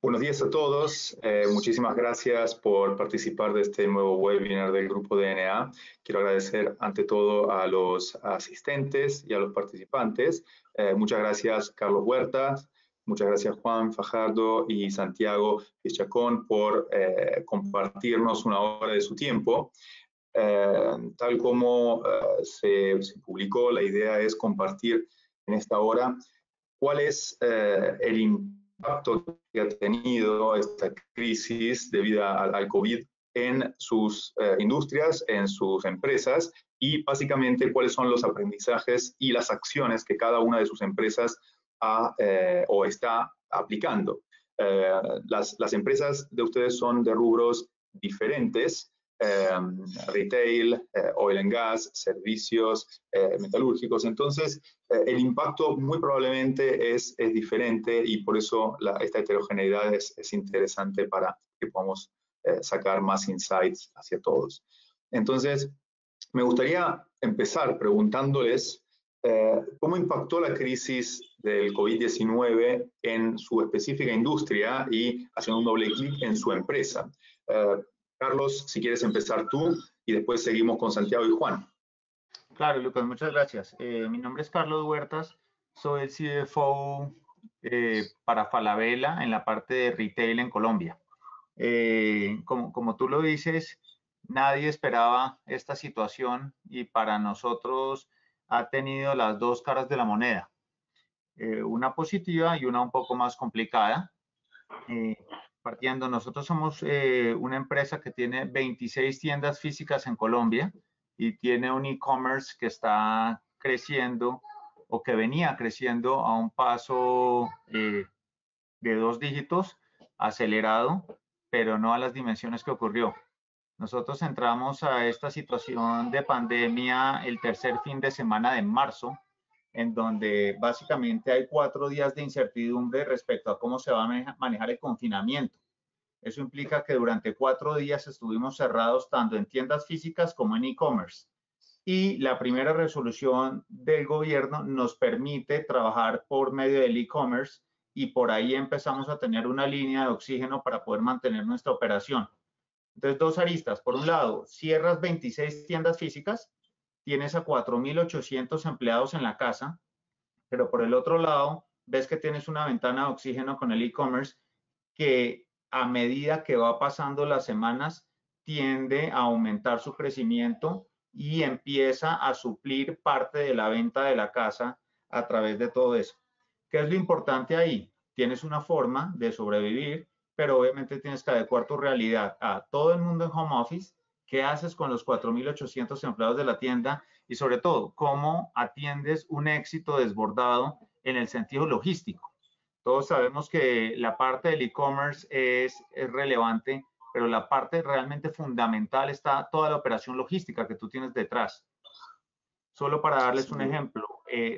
Buenos días a todos. Muchísimas gracias por participar de este nuevo webinar del Grupo DNA. Quiero agradecer ante todo a los asistentes y a los participantes. Muchas gracias, Carlos Huertas. Muchas gracias, Juan Fajardo y Santiago Pichacón, por compartirnos una hora de su tiempo. Tal como se publicó, la idea es compartir en esta hora cuál es el impacto que ha tenido esta crisis debido al COVID en sus industrias, en sus empresas, y básicamente cuáles son los aprendizajes y las acciones que cada una de sus empresas ha o está aplicando. Las empresas de ustedes son de rubros diferentes, retail, oil and gas, servicios metalúrgicos. Entonces, el impacto muy probablemente es diferente y por eso esta heterogeneidad es interesante para que podamos sacar más insights hacia todos. Entonces, me gustaría empezar preguntándoles cómo impactó la crisis del COVID-19 en su específica industria y haciendo un doble clic en su empresa. Carlos, si quieres empezar tú y después seguimos con Santiago y Juan. Claro, Lucas, muchas gracias. Mi nombre es Carlos Huertas, soy el CFO para Falabella en la parte de retail en Colombia. Como tú lo dices, nadie esperaba esta situación y para nosotros ha tenido las dos caras de la moneda, una positiva y una un poco más complicada. Nosotros somos una empresa que tiene 26 tiendas físicas en Colombia y tiene un e-commerce que está creciendo o que venía creciendo a un paso de 2 dígitos, acelerado, pero no a las dimensiones que ocurrió. Nosotros entramos a esta situación de pandemia el tercer fin de semana de marzo, en donde básicamente hay 4 días de incertidumbre respecto a cómo se va a manejar el confinamiento. Eso implica que durante 4 días estuvimos cerrados tanto en tiendas físicas como en e-commerce. Y la primera resolución del gobierno nos permite trabajar por medio del e-commerce y por ahí empezamos a tener una línea de oxígeno para poder mantener nuestra operación. Entonces, dos aristas. Por un lado, cierras 26 tiendas físicas, tienes a 4.800 empleados en la casa, pero por el otro lado, ves que tienes una ventana de oxígeno con el e-commerce que a medida que va pasando las semanas tiende a aumentar su crecimiento y empieza a suplir parte de la venta de la casa a través de todo eso. ¿Qué es lo importante ahí? Tienes una forma de sobrevivir, pero obviamente tienes que adecuar tu realidad a todo el mundo en home office. ¿Qué haces con los 4.800 empleados de la tienda? Y sobre todo, ¿cómo atiendes un éxito desbordado en el sentido logístico? Todos sabemos que la parte del e-commerce es relevante, pero la parte realmente fundamental está toda la operación logística que tú tienes detrás. Solo para darles un ejemplo,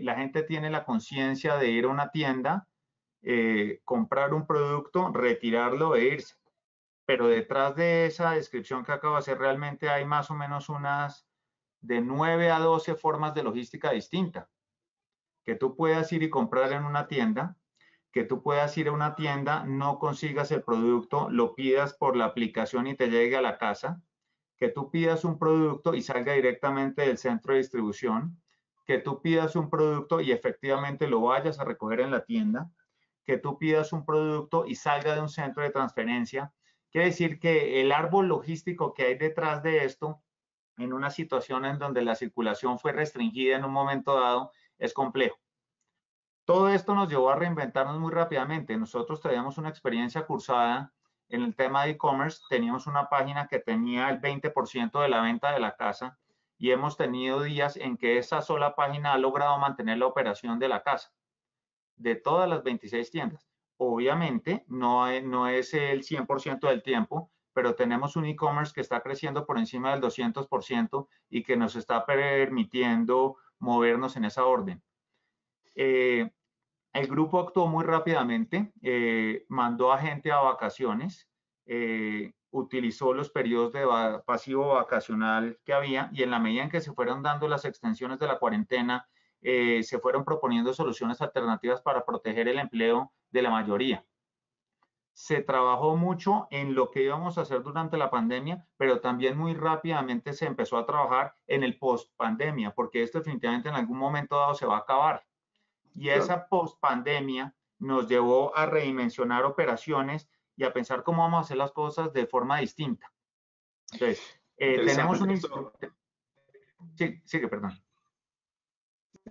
la gente tiene la conciencia de ir a una tienda, comprar un producto, retirarlo e irse. Pero detrás de esa descripción que acabo de hacer, realmente hay más o menos unas de 9 a 12 formas de logística distinta. Que tú puedas ir y comprar en una tienda, que tú puedas ir a una tienda, no consigas el producto, lo pidas por la aplicación y te llegue a la casa, que tú pidas un producto y salga directamente del centro de distribución, que tú pidas un producto y efectivamente lo vayas a recoger en la tienda, que tú pidas un producto y salga de un centro de transferencia. Quiere decir que el árbol logístico que hay detrás de esto, en una situación en donde la circulación fue restringida en un momento dado, es complejo. Todo esto nos llevó a reinventarnos muy rápidamente. Nosotros teníamos una experiencia cursada en el tema de e-commerce, teníamos una página que tenía el 20% de la venta de la casa y hemos tenido días en que esa sola página ha logrado mantener la operación de la casa, de todas las 26 tiendas. Obviamente no es el 100% del tiempo, pero tenemos un e-commerce que está creciendo por encima del 200% y que nos está permitiendo movernos en esa orden. El grupo actuó muy rápidamente, mandó a gente a vacaciones, utilizó los periodos de pasivo vacacional que había y en la medida en que se fueron dando las extensiones de la cuarentena, se fueron proponiendo soluciones alternativas para proteger el empleo de la mayoría. se trabajó mucho en lo que íbamos a hacer durante la pandemia, pero también muy rápidamente se empezó a trabajar en el post-pandemia, porque esto definitivamente en algún momento dado se va a acabar. Y esa post-pandemia nos llevó a redimensionar operaciones y a pensar cómo vamos a hacer las cosas de forma distinta. Entonces, tenemos un... Sí, sigue, perdón.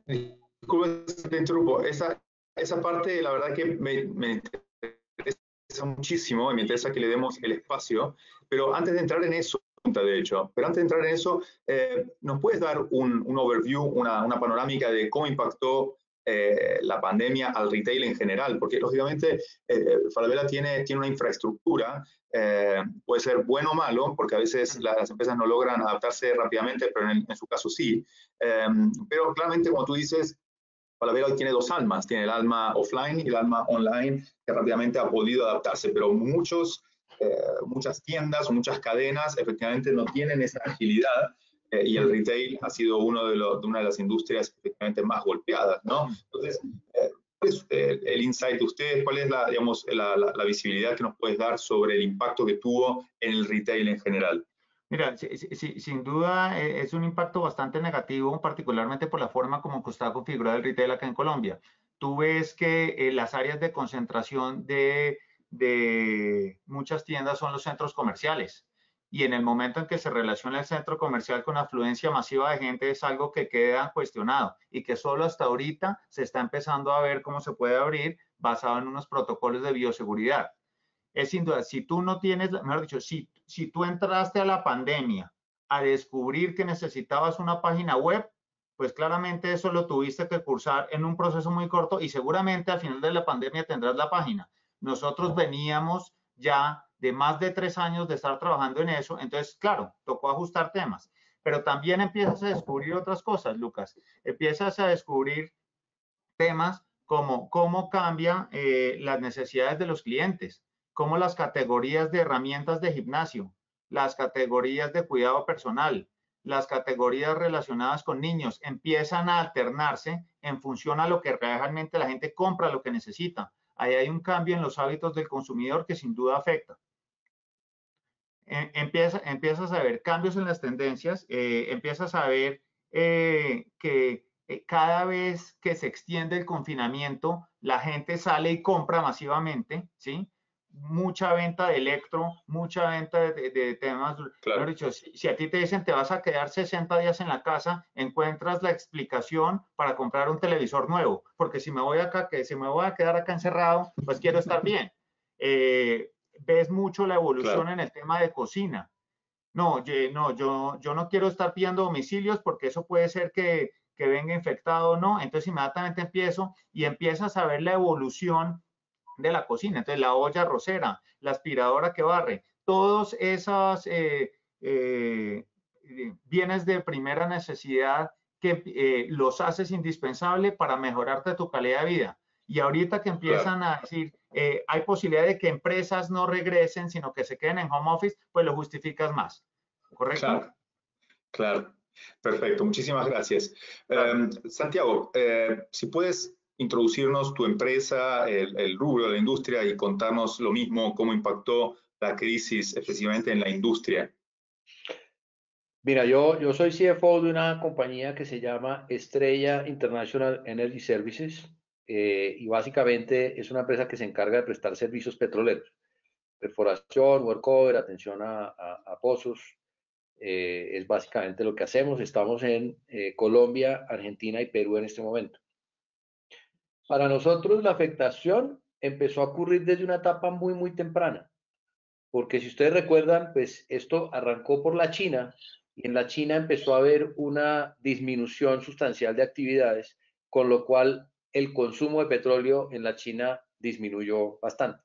Disculpe, te interrumpo. Esa parte, la verdad que me interesa muchísimo y me interesa que le demos el espacio, pero antes de entrar en eso, de hecho, pero antes de entrar en eso, ¿nos puedes dar un overview, una panorámica de cómo impactó la pandemia al retail en general? Porque lógicamente Falabella tiene una infraestructura, puede ser bueno o malo, porque a veces las empresas no logran adaptarse rápidamente, pero en su caso sí. Pero claramente, como tú dices, Falabella hoy tiene dos almas, tiene el alma offline y el alma online, que rápidamente ha podido adaptarse, pero muchas tiendas o muchas cadenas efectivamente no tienen esa agilidad, y el retail ha sido una de las industrias efectivamente más golpeadas, ¿no? Entonces, ¿cuál es el insight de ustedes? ¿Cuál es la visibilidad que nos puedes dar sobre el impacto que tuvo en el retail en general? Mira, sin duda es un impacto bastante negativo, particularmente por la forma como está configurado el retail acá en Colombia. Tú ves que las áreas de concentración de muchas tiendas son los centros comerciales. Y en el momento en que se relaciona el centro comercial con afluencia masiva de gente, es algo que queda cuestionado y que solo hasta ahorita se está empezando a ver cómo se puede abrir basado en unos protocolos de bioseguridad. Es sin duda, si tú no tienes, mejor dicho, si tú entraste a la pandemia a descubrir que necesitabas una página web, pues claramente eso lo tuviste que cursar en un proceso muy corto y seguramente al final de la pandemia tendrás la página. Nosotros veníamos ya de más de 3 años de estar trabajando en eso, entonces, claro, tocó ajustar temas, pero también empiezas a descubrir otras cosas, Lucas. Empiezas a descubrir temas como cómo cambian las necesidades de los clientes, cómo las categorías de herramientas de gimnasio, las categorías de cuidado personal, las categorías relacionadas con niños empiezan a alternarse en función a lo que realmente la gente compra, lo que necesita. Ahí hay un cambio en los hábitos del consumidor que sin duda afecta. Empiezas a ver cambios en las tendencias, empiezas a ver que cada vez que se extiende el confinamiento, la gente sale y compra masivamente, ¿sí? Mucha venta de electro, mucha venta de temas. Claro. Mejor dicho, si a ti te dicen te vas a quedar 60 días en la casa, encuentras la explicación para comprar un televisor nuevo, porque si me voy a quedar acá encerrado, pues quiero estar bien. Ves mucho la evolución Claro. en el tema de cocina. No, yo no quiero estar pidiendo domicilios porque eso puede ser que venga infectado o no. Entonces inmediatamente empiezas a ver la evolución de la cocina. Entonces la olla arrocera, la aspiradora que barre, todos esos bienes de primera necesidad que los haces indispensable para mejorarte tu calidad de vida. Y ahorita que empiezan a decir, hay posibilidad de que empresas no regresen, sino que se queden en home office, pues lo justificas más. ¿Correcto? Claro, claro. Perfecto, muchísimas gracias. Claro. Santiago, si puedes introducirnos tu empresa, el rubro de la industria y contarnos lo mismo, cómo impactó la crisis específicamente en la industria. Mira, yo soy CFO de una compañía que se llama Estrella International Energy Services, y básicamente es una empresa que se encarga de prestar servicios petroleros, perforación, workover, atención a pozos. Es básicamente lo que hacemos. Estamos en Colombia, Argentina y Perú en este momento. Para nosotros la afectación empezó a ocurrir desde una etapa muy, muy temprana, porque si ustedes recuerdan, pues esto arrancó por la China y en la China empezó a haber una disminución sustancial de actividades, con lo cual el consumo de petróleo en la China disminuyó bastante.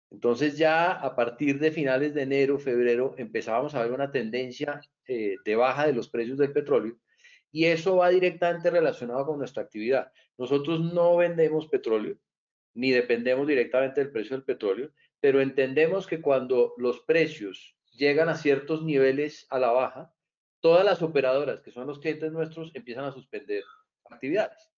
Entonces ya a partir de finales de enero, febrero, empezábamos a ver una tendencia de baja de los precios del petróleo y eso va directamente relacionado con nuestra actividad. Nosotros no vendemos petróleo ni dependemos directamente del precio del petróleo, pero entendemos que cuando los precios llegan a ciertos niveles a la baja, todas las operadoras que son los clientes nuestros empiezan a suspender actividades.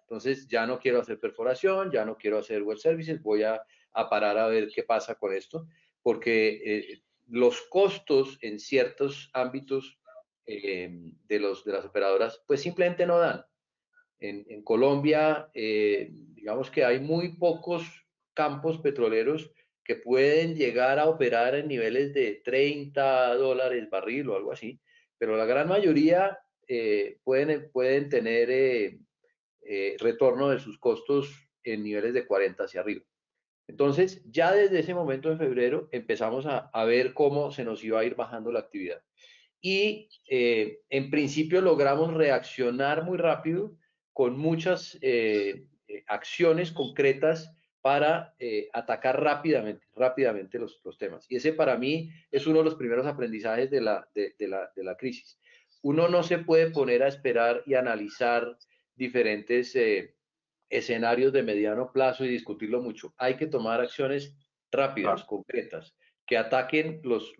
Entonces ya no quiero hacer perforación, ya no quiero hacer well services, voy a a parar a ver qué pasa con esto, porque los costos en ciertos ámbitos de las operadoras, pues simplemente no dan. En Colombia, digamos que hay muy pocos campos petroleros que pueden llegar a operar en niveles de $30 barril o algo así, pero la gran mayoría pueden tener retorno de sus costos en niveles de 40 hacia arriba. Entonces, ya desde ese momento en febrero empezamos a ver cómo se nos iba a ir bajando la actividad. Y en principio logramos reaccionar muy rápido con muchas acciones concretas para atacar rápidamente los temas. Y ese para mí es uno de los primeros aprendizajes de la crisis. Uno no se puede poner a esperar y analizar diferentes escenarios de mediano plazo y discutirlo mucho. Hay que tomar acciones rápidas, concretas, que ataquen los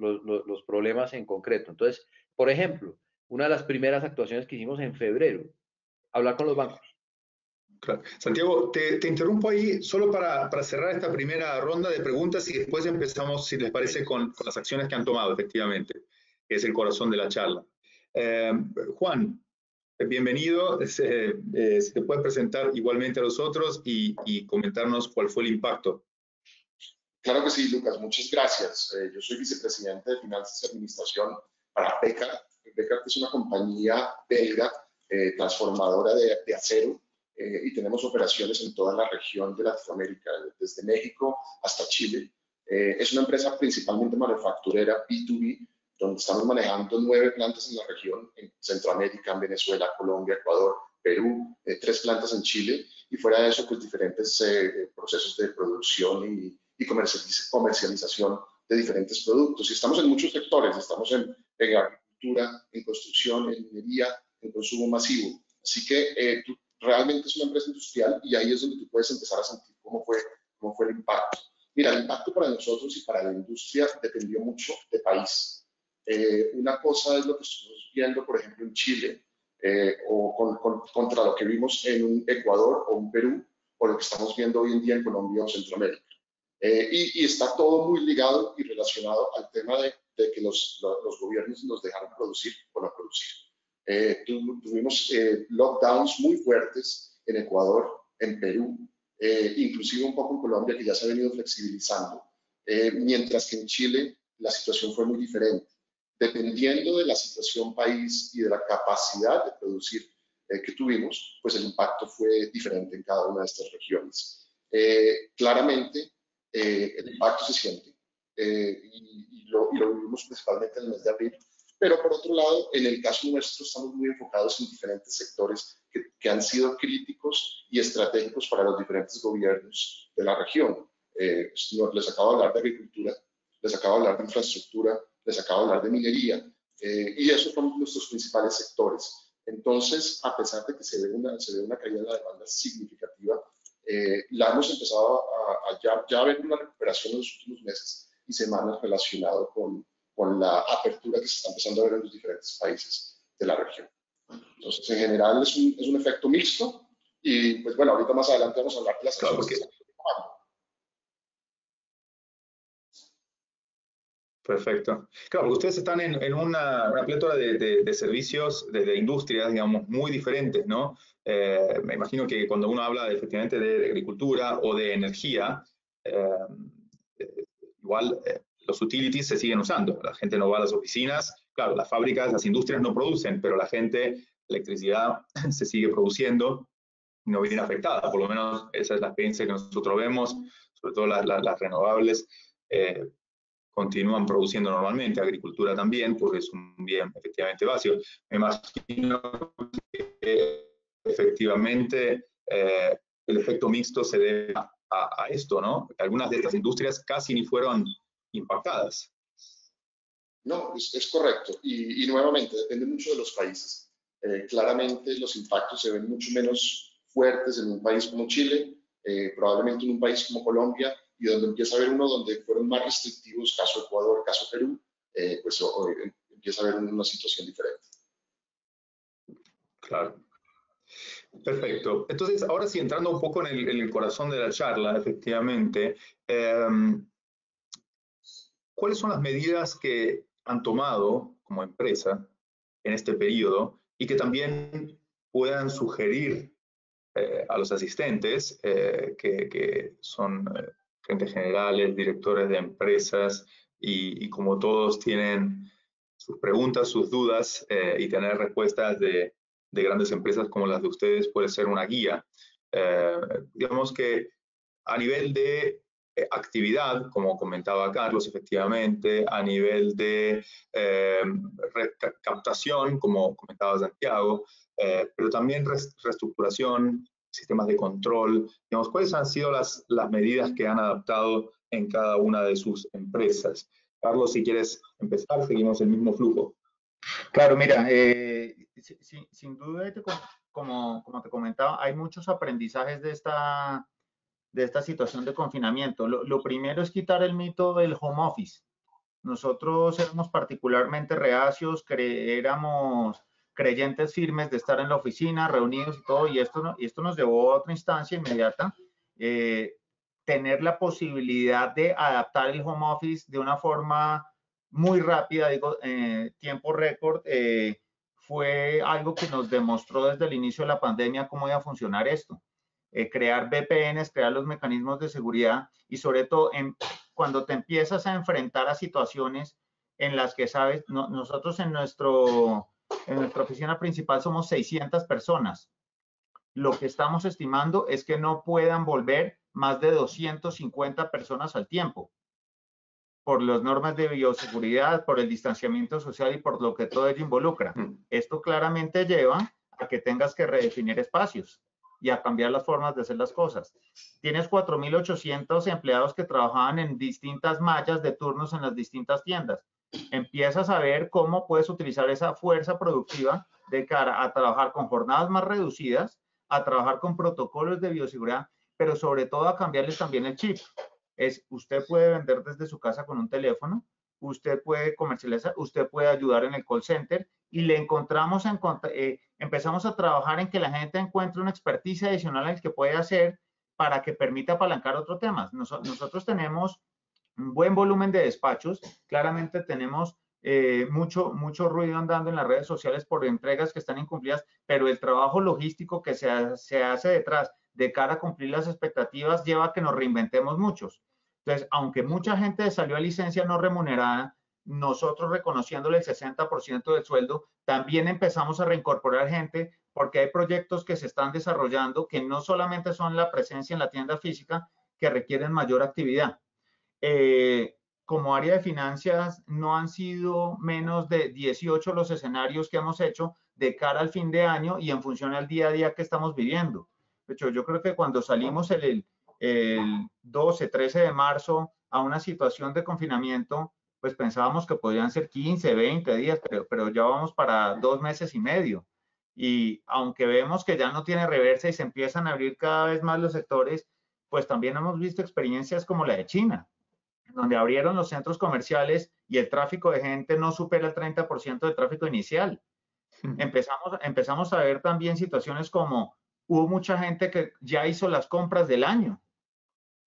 problemas en concreto. Entonces, por ejemplo, una de las primeras actuaciones que hicimos en febrero, hablar con los bancos. Claro. Santiago, te interrumpo ahí solo para cerrar esta primera ronda de preguntas y después empezamos, si les parece, con las acciones que han tomado, efectivamente, que es el corazón de la charla. Juan, bienvenido. Si te puedes presentar igualmente a los otros y comentarnos cuál fue el impacto. Claro que sí, Lucas, muchas gracias. Yo soy vicepresidente de Finanzas y Administración para Bekaert. Bekaert es una compañía belga transformadora de acero y tenemos operaciones en toda la región de Latinoamérica, desde México hasta Chile. Es una empresa principalmente manufacturera B2B, donde estamos manejando 9 plantas en la región, en Centroamérica, en Venezuela, Colombia, Ecuador, Perú, 3 plantas en Chile, y fuera de eso, pues diferentes procesos de producción y comercialización de diferentes productos. Y estamos en muchos sectores, estamos en agricultura, en construcción, en minería, en consumo masivo. Así que realmente es una empresa industrial y ahí es donde tú puedes empezar a sentir cómo fue el impacto. Mira, el impacto para nosotros y para la industria dependió mucho de país. Una cosa es lo que estamos viendo, por ejemplo, en Chile, o contra lo que vimos en un Ecuador o un Perú, o lo que estamos viendo hoy en día en Colombia o Centroamérica. Y está todo muy ligado y relacionado al tema de que los gobiernos nos dejaron producir o no producir. Tuvimos lockdowns muy fuertes en Ecuador, en Perú, inclusive un poco en Colombia, que ya se ha venido flexibilizando, mientras que en Chile la situación fue muy diferente. Dependiendo de la situación país y de la capacidad de producir que tuvimos, pues el impacto fue diferente en cada una de estas regiones. Claramente, el impacto se siente y lo vivimos principalmente en el mes de abril, pero por otro lado, en el caso nuestro estamos muy enfocados en diferentes sectores que han sido críticos y estratégicos para los diferentes gobiernos de la región. Les acabo de hablar de agricultura, les acabo de hablar de infraestructura, les acabo de hablar de minería, y esos son nuestros principales sectores. Entonces, a pesar de que se ve una caída en la demanda significativa, la hemos empezado a ver una recuperación en los últimos meses y semanas relacionado con la apertura que se está empezando a ver en los diferentes países de la región. Entonces, en general es un efecto mixto y, pues bueno, ahorita más adelante vamos a hablar de las acciones que estamos tomando. Perfecto. Claro, porque ustedes están en una plétora de servicios, de industrias, digamos, muy diferentes, ¿no? Me imagino que cuando uno habla efectivamente de agricultura o de energía, igual los utilities se siguen usando. La gente no va a las oficinas. Claro, las fábricas, las industrias no producen, pero la gente, electricidad se sigue produciendo y no viene afectada. Por lo menos esa es la experiencia que nosotros vemos, sobre todo las renovables. Continúan produciendo normalmente, agricultura también, porque es un bien efectivamente básico. Me imagino que efectivamente el efecto mixto se debe a esto, ¿no? Algunas de estas industrias casi ni fueron impactadas. No, es correcto. Y nuevamente, depende mucho de los países. Claramente los impactos se ven mucho menos fuertes en un país como Chile, probablemente en un país como Colombia, y donde empieza a haber uno donde fueron más restrictivos, caso Ecuador, caso Perú, pues empieza a haber una situación diferente. Claro. Perfecto. Entonces, ahora sí, entrando un poco en el corazón de la charla, efectivamente, ¿cuáles son las medidas que han tomado como empresa en este periodo y que también puedan sugerir a los asistentes, que son gerentes generales, directores de empresas, y como todos tienen sus preguntas, sus dudas, y tener respuestas de grandes empresas como las de ustedes puede ser una guía? Digamos que a nivel de actividad, como comentaba Carlos, efectivamente, a nivel de captación, como comentaba Santiago, pero también reestructuración, sistemas de control. Digamos, ¿cuáles han sido las medidas que han adaptado en cada una de sus empresas? Carlos, si quieres empezar, seguimos el mismo flujo. Claro, mira, sin duda, como te comentaba, hay muchos aprendizajes de esta situación de confinamiento. Lo primero es quitar el mito del home office. Nosotros éramos particularmente reacios, éramos creyentes firmes de estar en la oficina, reunidos y todo, y esto nos llevó a otra instancia inmediata. Tener la posibilidad de adaptar el home office de una forma muy rápida, digo, tiempo récord, fue algo que nos demostró desde el inicio de la pandemia cómo iba a funcionar esto. Crear VPNs, crear los mecanismos de seguridad y sobre todo cuando te empiezas a enfrentar a situaciones en las que sabes, nosotros en nuestra oficina principal somos 600 personas. Lo que estamos estimando es que no puedan volver más de 250 personas al tiempo, por las normas de bioseguridad, por el distanciamiento social y por lo que todo ello involucra. Esto claramente lleva a que tengas que redefinir espacios y a cambiar las formas de hacer las cosas. Tienes 4.800 empleados que trabajaban en distintas mallas de turnos en las distintas tiendas. Empiezas a ver cómo puedes utilizar esa fuerza productiva de cara a trabajar con jornadas más reducidas, a trabajar con protocolos de bioseguridad, pero sobre todo a cambiarles también el chip. Usted puede vender desde su casa con un teléfono, usted puede comercializar, usted puede ayudar en el call center y le encontramos, empezamos a trabajar en que la gente encuentre una experticia adicional en el que puede hacer para que permita apalancar otros temas. Nosotros tenemos un buen volumen de despachos, claramente tenemos mucho ruido andando en las redes sociales por entregas que están incumplidas, pero el trabajo logístico que se hace detrás de cara a cumplir las expectativas lleva a que nos reinventemos muchos. Entonces, aunque mucha gente salió a licencia no remunerada, nosotros reconociéndole el 60% del sueldo, también empezamos a reincorporar gente porque hay proyectos que se están desarrollando que no solamente son la presencia en la tienda física, que requieren mayor actividad. Como área de finanzas, no han sido menos de 18 los escenarios que hemos hecho de cara al fin de año y en función al día a día que estamos viviendo. De hecho, yo creo que cuando salimos el 12, 13 de marzo a una situación de confinamiento, pues pensábamos que podrían ser 15, 20 días, pero ya vamos para 2 meses y medio. Y aunque vemos que ya no tiene reversa y se empiezan a abrir cada vez más los sectores, pues también hemos visto experiencias como la de China, donde abrieron los centros comerciales y el tráfico de gente no supera el 30% del tráfico inicial. Empezamos a ver también situaciones como hubo mucha gente que ya hizo las compras del año.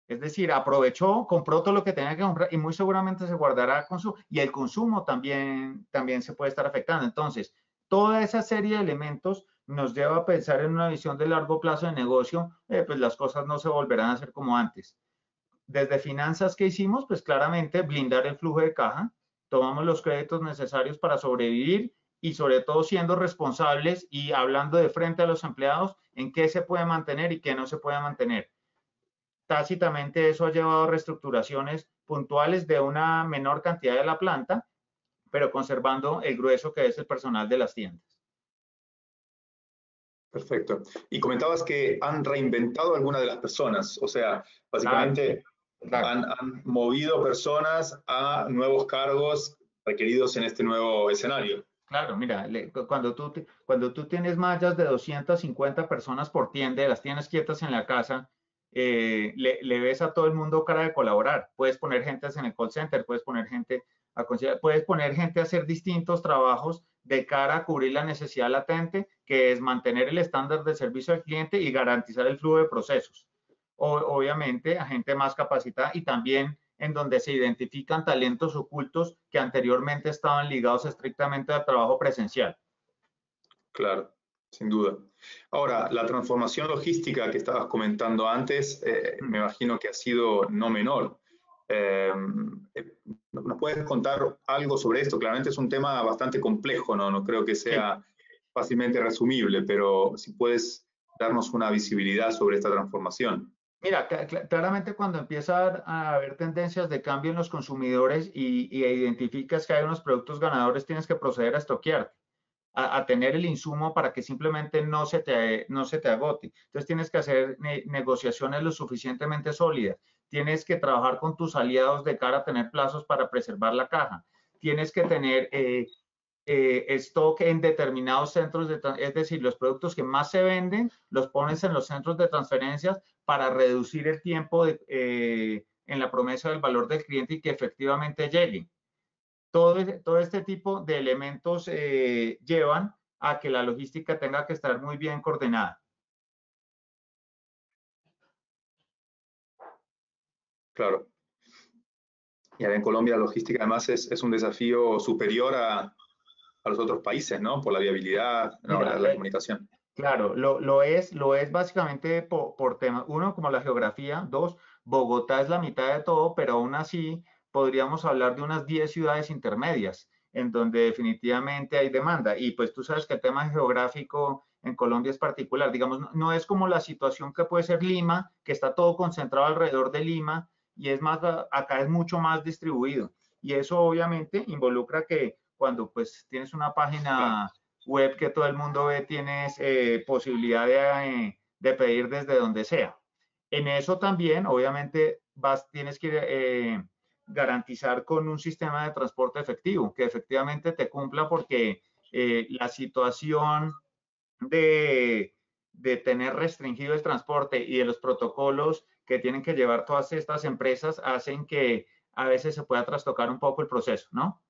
Es decir, aprovechó, compró todo lo que tenía que comprar y muy seguramente se guardará consumo. Y el consumo también se puede estar afectando. Entonces, toda esa serie de elementos nos lleva a pensar en una visión de largo plazo de negocio, pues las cosas no se volverán a hacer como antes. Desde finanzas, ¿qué hicimos? Pues claramente blindar el flujo de caja, tomamos los créditos necesarios para sobrevivir y sobre todo siendo responsables y hablando de frente a los empleados en qué se puede mantener y qué no se puede mantener. Tácitamente eso ha llevado a reestructuraciones puntuales de una menor cantidad de la planta, pero conservando el grueso que es el personal de las tiendas. Perfecto. Y comentabas que han reinventado a algunas de las personas, o sea, básicamente claro. Han movido personas a nuevos cargos requeridos en este nuevo escenario. Claro, mira, cuando tú tienes mallas de 250 personas por tienda, las tienes quietas en la casa, le ves a todo el mundo cara de colaborar. Puedes poner gente en el call center, puedes poner gente Puedes poner gente a hacer distintos trabajos de cara a cubrir la necesidad latente, que es mantener el estándar de servicio al cliente y garantizar el flujo de procesos. Obviamente, a gente más capacitada y también en donde se identifican talentos ocultos que anteriormente estaban ligados estrictamente al trabajo presencial. Claro, sin duda. Ahora, la transformación logística que estabas comentando antes, me imagino que ha sido no menor. ¿Nos puedes contar algo sobre esto? Claramente es un tema bastante complejo, ¿no? No creo que sea fácilmente resumible, pero si puedes darnos una visibilidad sobre esta transformación. Mira, claramente cuando empieza a haber tendencias de cambio en los consumidores y identificas que hay unos productos ganadores, tienes que proceder a estoquearte, a tener el insumo para que simplemente no se te agote. Entonces tienes que hacer negociaciones lo suficientemente sólidas. Tienes que trabajar con tus aliados de cara a tener plazos para preservar la caja. Tienes que tener stock en determinados centros, es decir, los productos que más se venden los pones en los centros de transferencias para reducir el tiempo en la promesa del valor del cliente y que efectivamente lleguen. Todo este tipo de elementos llevan a que la logística tenga que estar muy bien coordinada. Claro. Y en Colombia la logística además es un desafío superior a los otros países, ¿no? Por la viabilidad, no, Mira, la comunicación. Claro, lo es básicamente por temas, uno, como la geografía, dos, Bogotá es la mitad de todo, pero aún así podríamos hablar de unas 10 ciudades intermedias, en donde definitivamente hay demanda. Y pues tú sabes que el tema geográfico en Colombia es particular, digamos, no es como la situación que puede ser Lima, que está todo concentrado alrededor de Lima, y es más, acá es mucho más distribuido. Y eso obviamente involucra que cuando pues tienes una página web que todo el mundo ve, tienes posibilidad de pedir desde donde sea. En eso también, obviamente, tienes que garantizar con un sistema de transporte efectivo, que efectivamente te cumpla porque la situación de tener restringido el transporte y de los protocolos que tienen que llevar todas estas empresas hacen que a veces se pueda trastocar un poco el proceso, ¿no?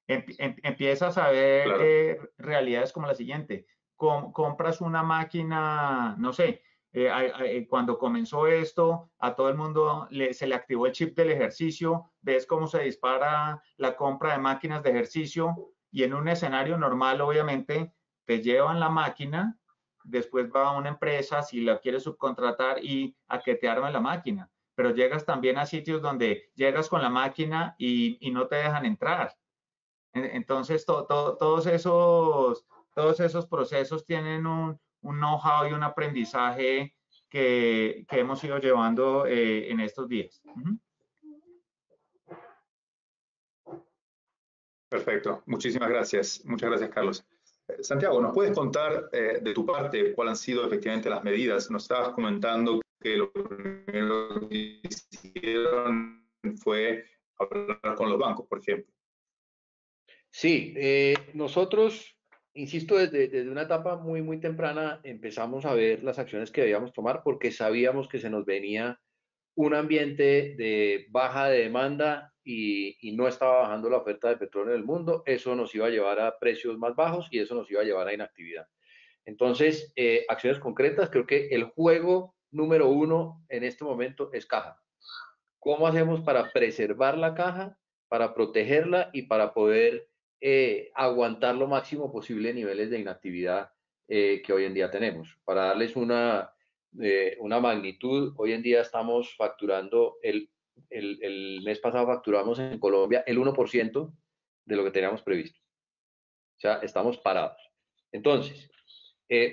Empiezas a ver Claro. realidades como la siguiente. Compras una máquina, no sé, cuando comenzó esto, a todo el mundo se le activó el chip del ejercicio, ves cómo se dispara la compra de máquinas de ejercicio y en un escenario normal, obviamente, te llevan la máquina, después va a una empresa si la quieres subcontratar y a que te arme la máquina. Pero llegas también a sitios donde llegas con la máquina y no te dejan entrar. Entonces, todos esos procesos tienen un know-how y un aprendizaje que hemos ido llevando en estos días. Perfecto. Muchísimas gracias. Muchas gracias, Carlos. Santiago, ¿nos puedes contar de tu parte cuáles han sido efectivamente las medidas? Nos estabas comentando que lo primero que hicieron fue hablar con los bancos, por ejemplo. Sí, nosotros, insisto, desde una etapa muy temprana empezamos a ver las acciones que debíamos tomar porque sabíamos que se nos venía un ambiente de baja de demanda y no estaba bajando la oferta de petróleo en el mundo. Eso nos iba a llevar a precios más bajos y eso nos iba a llevar a inactividad. Entonces, acciones concretas, creo que el juego número uno en este momento es caja. ¿Cómo hacemos para preservar la caja, para protegerla y para poder aguantar lo máximo posible niveles de inactividad que hoy en día tenemos? Para darles una magnitud, hoy en día estamos facturando, el mes pasado facturamos en Colombia el 1% de lo que teníamos previsto. O sea, estamos parados. Entonces,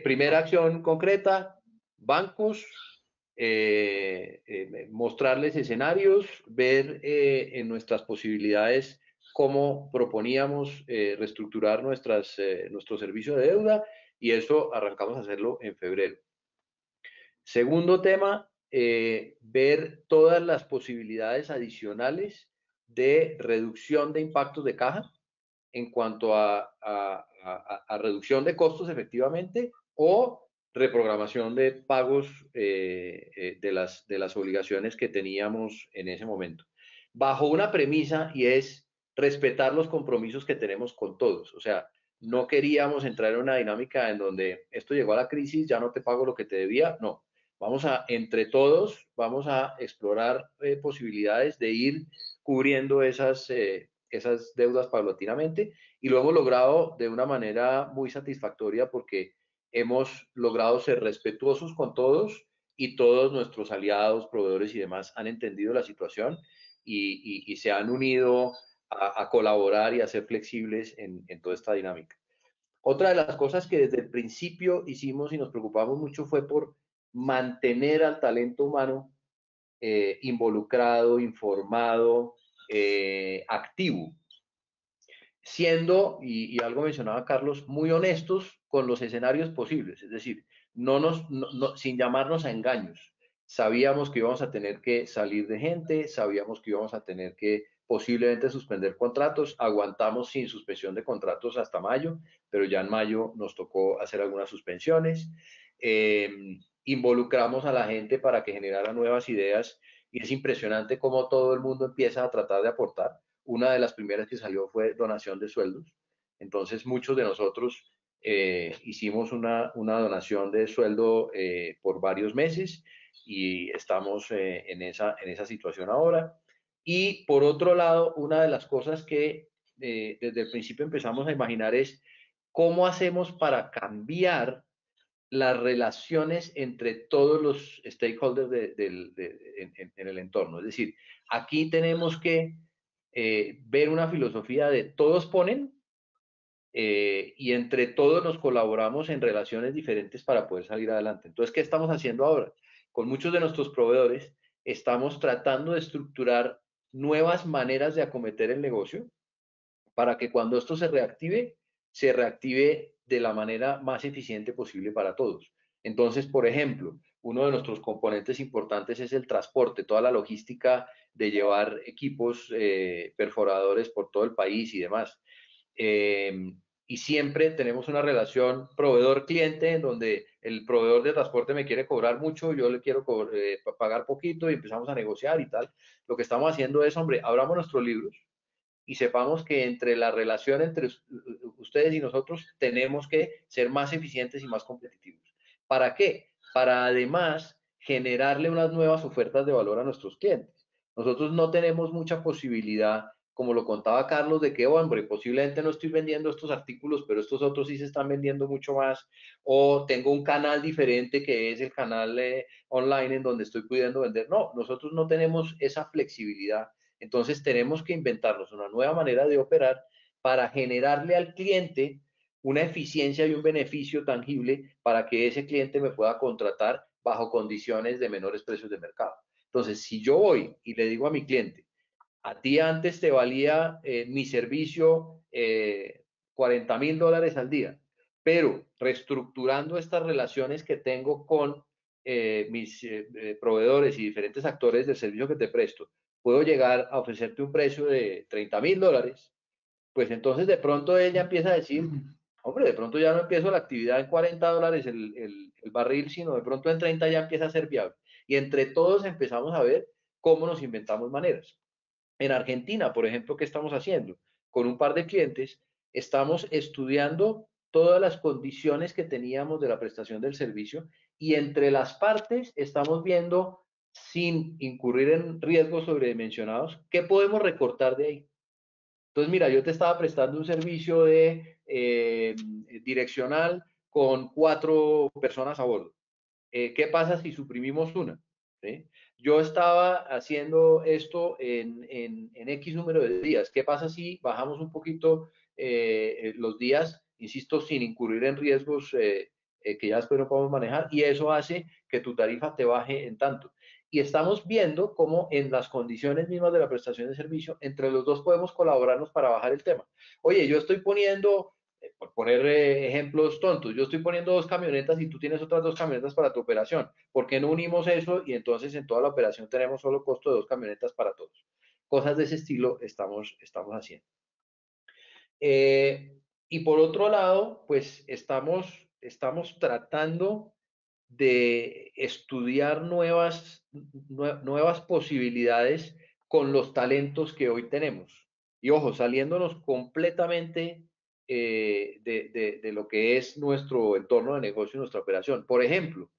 primera acción concreta, bancos, mostrarles escenarios, ver en nuestras posibilidades cómo proponíamos reestructurar nuestro servicio de deuda y eso arrancamos a hacerlo en febrero. Segundo tema, ver todas las posibilidades adicionales de reducción de impactos de caja en cuanto a reducción de costos efectivamente o reprogramación de pagos de las obligaciones que teníamos en ese momento. bajo una premisa y es respetar los compromisos que tenemos con todos. O sea, no queríamos entrar en una dinámica en donde esto llegó a la crisis, ya no te pago lo que te debía. No, vamos a, entre todos, vamos a explorar posibilidades de ir cubriendo esas deudas paulatinamente y lo hemos logrado de una manera muy satisfactoria porque hemos logrado ser respetuosos con todos y todos nuestros aliados, proveedores y demás han entendido la situación y se han unido a colaborar y a ser flexibles en toda esta dinámica. Otra de las cosas que desde el principio hicimos y nos preocupamos mucho fue por mantener al talento humano involucrado, informado, activo, siendo, y algo mencionaba Carlos, muy honestos con los escenarios posibles, es decir, sin llamarnos a engaños. Sabíamos que íbamos a tener que salir de gente, sabíamos que íbamos a tener que posiblemente suspender contratos, aguantamos sin suspensión de contratos hasta mayo, pero ya en mayo nos tocó hacer algunas suspensiones. Involucramos a la gente para que generara nuevas ideas y es impresionante cómo todo el mundo empieza a tratar de aportar. Una de las primeras que salió fue donación de sueldos. Entonces muchos de nosotros hicimos una donación de sueldo por varios meses y estamos en esa situación ahora. Y por otro lado, una de las cosas que desde el principio empezamos a imaginar es cómo hacemos para cambiar las relaciones entre todos los stakeholders en el entorno. Es decir, aquí tenemos que ver una filosofía de todos ponen y entre todos nos colaboramos en relaciones diferentes para poder salir adelante. Entonces, ¿qué estamos haciendo ahora? Con muchos de nuestros proveedores estamos tratando de estructurar nuevas maneras de acometer el negocio para que cuando esto se reactive de la manera más eficiente posible para todos. Entonces, por ejemplo, uno de nuestros componentes importantes es el transporte, toda la logística de llevar equipos perforadores por todo el país y demás. Y siempre tenemos una relación proveedor-cliente en donde el proveedor de transporte me quiere cobrar mucho, yo le quiero pagar poquito y empezamos a negociar y tal. Lo que estamos haciendo es, hombre, abramos nuestros libros y sepamos que entre la relación entre ustedes y nosotros tenemos que ser más eficientes y más competitivos. ¿Para qué? Para además generarle unas nuevas ofertas de valor a nuestros clientes. Nosotros no tenemos mucha posibilidad, como lo contaba Carlos, de que, hombre, posiblemente no estoy vendiendo estos artículos, pero estos otros sí se están vendiendo mucho más, o tengo un canal diferente que es el canal online en donde estoy pudiendo vender. No, nosotros no tenemos esa flexibilidad. Entonces tenemos que inventarnos una nueva manera de operar para generarle al cliente una eficiencia y un beneficio tangible para que ese cliente me pueda contratar bajo condiciones de menores precios de mercado. Entonces, si yo voy y le digo a mi cliente, a ti antes te valía mi servicio $40,000 al día, pero reestructurando estas relaciones que tengo con mis proveedores y diferentes actores del servicio que te presto, puedo llegar a ofrecerte un precio de $30,000, pues entonces de pronto ella empieza a decir, hombre, de pronto ya no empiezo la actividad en $40 el barril, sino de pronto en 30 ya empieza a ser viable. Y entre todos empezamos a ver cómo nos inventamos maneras. En Argentina, por ejemplo, ¿qué estamos haciendo? Con un par de clientes, estamos estudiando todas las condiciones que teníamos de la prestación del servicio y entre las partes estamos viendo, sin incurrir en riesgos sobredimensionados, qué podemos recortar de ahí. Entonces, mira, yo te estaba prestando un servicio de direccional con 4 personas a bordo. ¿Qué pasa si suprimimos una? ¿Sí? Yo estaba haciendo esto en X número de días. ¿Qué pasa si bajamos un poquito los días, insisto, sin incurrir en riesgos que ya después no podemos manejar? Y eso hace que tu tarifa te baje en tanto. Y estamos viendo cómo en las condiciones mismas de la prestación de servicio, entre los dos podemos colaborarnos para bajar el tema. Oye, yo estoy poniendo por poner ejemplos tontos, yo estoy poniendo 2 camionetas y tú tienes otras 2 camionetas para tu operación. ¿Por qué no unimos eso y entonces en toda la operación tenemos solo costo de 2 camionetas para todos? Cosas de ese estilo estamos haciendo. Y por otro lado, pues estamos tratando de estudiar nuevas posibilidades con los talentos que hoy tenemos. Y ojo, saliéndonos completamente de lo que es nuestro entorno de negocio y nuestra operación. Por ejemplo,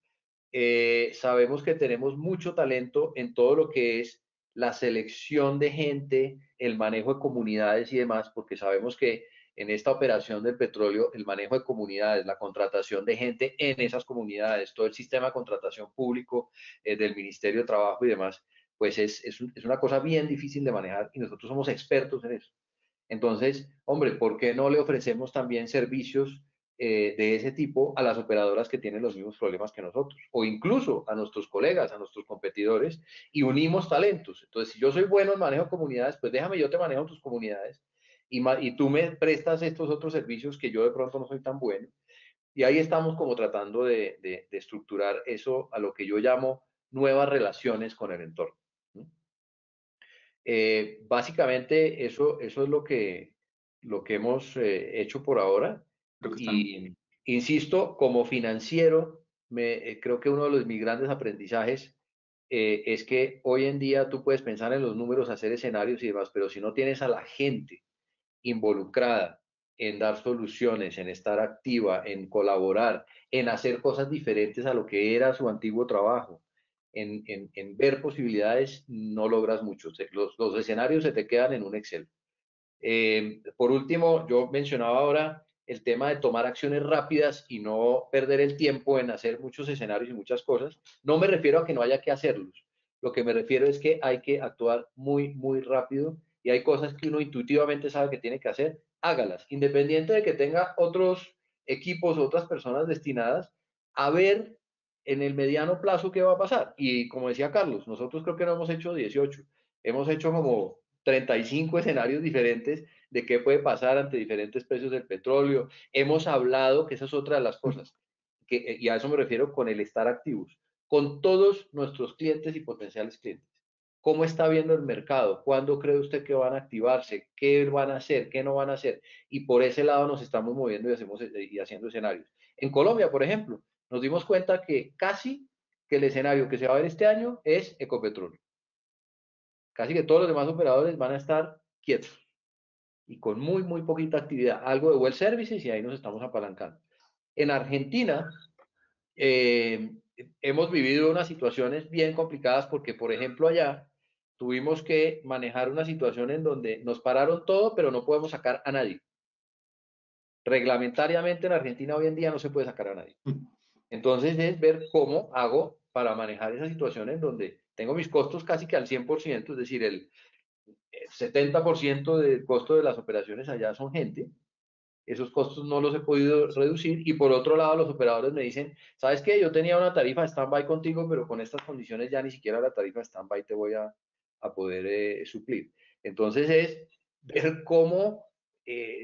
sabemos que tenemos mucho talento en todo lo que es la selección de gente, el manejo de comunidades y demás, porque sabemos que en esta operación del petróleo, el manejo de comunidades, la contratación de gente en esas comunidades, todo el sistema de contratación público del Ministerio de Trabajo y demás, pues es una cosa bien difícil de manejar y nosotros somos expertos en eso. Entonces, hombre, ¿por qué no le ofrecemos también servicios de ese tipo a las operadoras que tienen los mismos problemas que nosotros? O incluso a nuestros colegas, a nuestros competidores, y unimos talentos. Entonces, si yo soy bueno en manejo de comunidades, pues déjame, yo te manejo tus comunidades y tú me prestas estos otros servicios que yo de pronto no soy tan bueno. Y ahí estamos como tratando de estructurar eso a lo que yo llamo nuevas relaciones con el entorno. Básicamente eso es lo que hemos hecho por ahora. Creo que están. Y insisto, como financiero, creo que uno de mis grandes aprendizajes es que hoy en día tú puedes pensar en los números, hacer escenarios y demás, pero si no tienes a la gente involucrada en dar soluciones, en estar activa, en colaborar, en hacer cosas diferentes a lo que era su antiguo trabajo, en ver posibilidades, no logras mucho. Los escenarios se te quedan en un Excel. Por último, yo mencionaba ahora el tema de tomar acciones rápidas y no perder el tiempo en hacer muchos escenarios y muchas cosas. No me refiero a que no haya que hacerlos. Lo que me refiero es que hay que actuar muy, muy rápido y hay cosas que uno intuitivamente sabe que tiene que hacer, hágalas, independiente de que tenga otros equipos, otras personas destinadas a ver en el mediano plazo qué va a pasar. Y como decía Carlos, nosotros creo que no hemos hecho 18, hemos hecho como 35 escenarios diferentes de qué puede pasar ante diferentes precios del petróleo. Hemos hablado, que esa es otra de las cosas, y a eso me refiero con el estar activos, con todos nuestros clientes y potenciales clientes. ¿Cómo está viendo el mercado? ¿Cuándo cree usted que van a activarse? ¿Qué van a hacer? ¿Qué no van a hacer? Y por ese lado nos estamos moviendo y haciendo escenarios. En Colombia, por ejemplo, nos dimos cuenta que casi que el escenario que se va a ver este año es Ecopetróleo. Casi que todos los demás operadores van a estar quietos y con muy, muy poquita actividad. Algo de well services y ahí nos estamos apalancando. En Argentina hemos vivido unas situaciones bien complicadas porque, por ejemplo, allá tuvimos que manejar una situación en donde nos pararon todo, pero no podemos sacar a nadie. Reglamentariamente en Argentina hoy en día no se puede sacar a nadie. Entonces es ver cómo hago para manejar esa situación en donde tengo mis costos casi que al 100%, es decir, el 70% del costo de las operaciones allá son gente. Esos costos no los he podido reducir y por otro lado los operadores me dicen, ¿sabes qué? Yo tenía una tarifa de stand-by contigo, pero con estas condiciones ya ni siquiera la tarifa de stand-by te voy a poder suplir. Entonces es ver cómo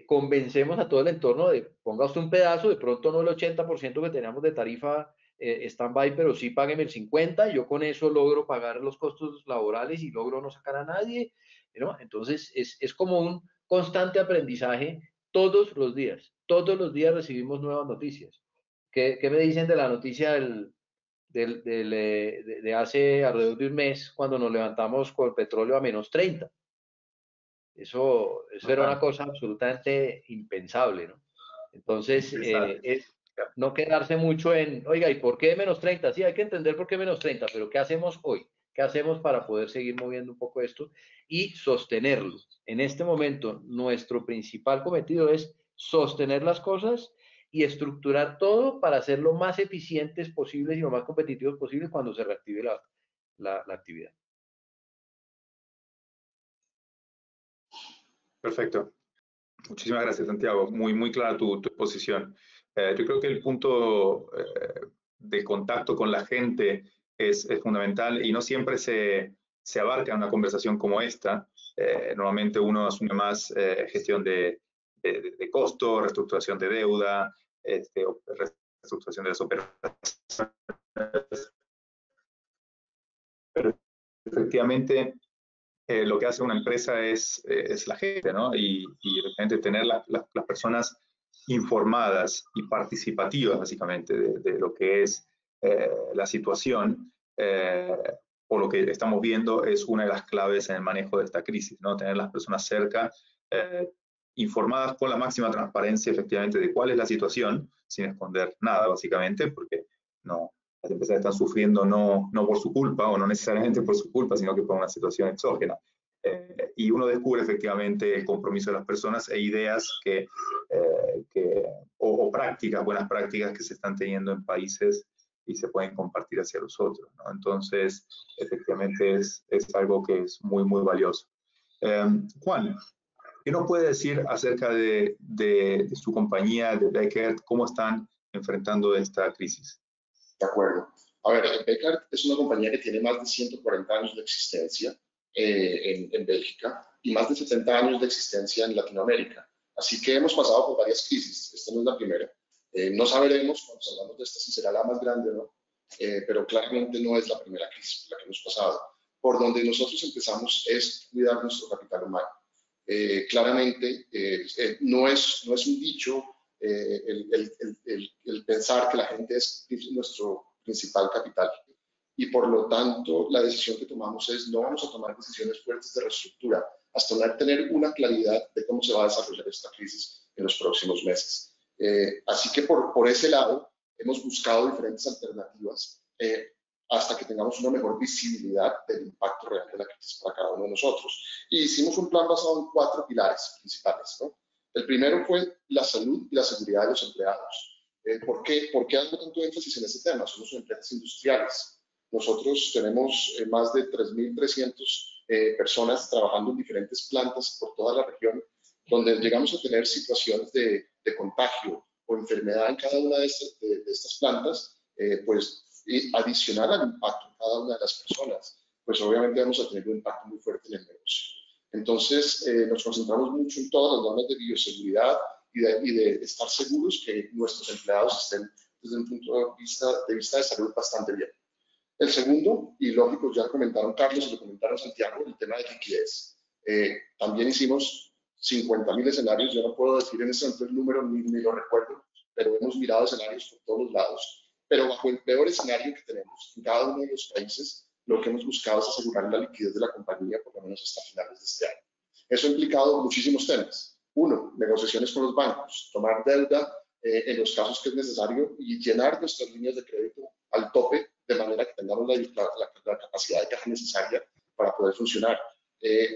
convencemos a todo el entorno de ponga usted un pedazo, de pronto no el 80% que teníamos de tarifa stand-by, pero sí págueme el 50%, y yo con eso logro pagar los costos laborales y logro no sacar a nadie, ¿no? Entonces es como un constante aprendizaje todos los días recibimos nuevas noticias. ¿Qué me dicen de la noticia de hace alrededor de un mes cuando nos levantamos con el petróleo a -30? Eso era una cosa absolutamente impensable, ¿no? Entonces, es no quedarse mucho en, oiga, ¿y por qué -30? Sí, hay que entender por qué -30, pero ¿qué hacemos hoy? ¿Qué hacemos para poder seguir moviendo un poco esto y sostenerlo? En este momento, nuestro principal cometido es sostener las cosas y estructurar todo para ser lo más eficientes posibles y lo más competitivos posibles cuando se reactive la actividad. Perfecto. Muchísimas gracias, Santiago. Muy, muy clara tu posición. Yo creo que el punto de contacto con la gente es fundamental y no siempre se abarca en una conversación como esta. Normalmente uno asume más gestión de costo, reestructuración de deuda, reestructuración de las operaciones. Pero efectivamente, lo que hace una empresa es la gente, ¿no? Y realmente tener las personas informadas y participativas, básicamente, de lo que es la situación, o lo que estamos viendo es una de las claves en el manejo de esta crisis, ¿no? Tener las personas cerca, informadas con la máxima transparencia efectivamente de cuál es la situación, sin esconder nada básicamente, porque no, las empresas están sufriendo no por su culpa o no necesariamente por su culpa, sino que por una situación exógena. Y uno descubre efectivamente el compromiso de las personas e ideas o prácticas, buenas prácticas que se están teniendo en países y se pueden compartir hacia los otros, ¿no? Entonces, efectivamente es algo que es muy, muy valioso. Juan, ¿qué nos puede decir acerca de su compañía, de Bekaert? ¿Cómo están enfrentando esta crisis? De acuerdo. A ver, Bekaert es una compañía que tiene más de 140 años de existencia en Bélgica y más de 70 años de existencia en Latinoamérica. Así que hemos pasado por varias crisis. Esta no es la primera. No sabremos cuando salgamos de esta si será la más grande o no, pero claramente no es la primera crisis por la que hemos pasado. Por donde nosotros empezamos es cuidar nuestro capital humano. Claramente no es un dicho el pensar que la gente es nuestro principal capital. Y por lo tanto, la decisión que tomamos es no vamos a tomar decisiones fuertes de reestructura hasta no tener una claridad de cómo se va a desarrollar esta crisis en los próximos meses. Así que por ese lado hemos buscado diferentes alternativas hasta que tengamos una mejor visibilidad del impacto real de la crisis para cada uno de nosotros. Y hicimos un plan basado en 4 pilares principales, ¿no? El primero fue la salud y la seguridad de los empleados. ¿Por qué hago tanto énfasis en ese tema? Somos empresas industriales. Nosotros tenemos más de 3.300 personas trabajando en diferentes plantas por toda la región, donde llegamos a tener situaciones de contagio o enfermedad en cada una de estas plantas, pues y adicional al impacto en cada una de las personas, pues obviamente vamos a tener un impacto muy fuerte en el negocio. Entonces, nos concentramos mucho en todas las normas de bioseguridad y de estar seguros que nuestros empleados estén desde un punto de vista de salud bastante bien. El segundo, y lógico, ya lo comentaron Carlos y lo comentaron Santiago, el tema de liquidez. También hicimos 50.000 escenarios, yo no puedo decir en ese momento el número ni lo recuerdo, pero hemos mirado escenarios por todos los lados. Pero bajo el peor escenario que tenemos en cada uno de los países, lo que hemos buscado es asegurar la liquidez de la compañía por lo menos hasta finales de este año. Eso ha implicado muchísimos temas. Uno, negociaciones con los bancos, tomar deuda en los casos que es necesario y llenar nuestras líneas de crédito al tope de manera que tengamos la capacidad de caja necesaria para poder funcionar.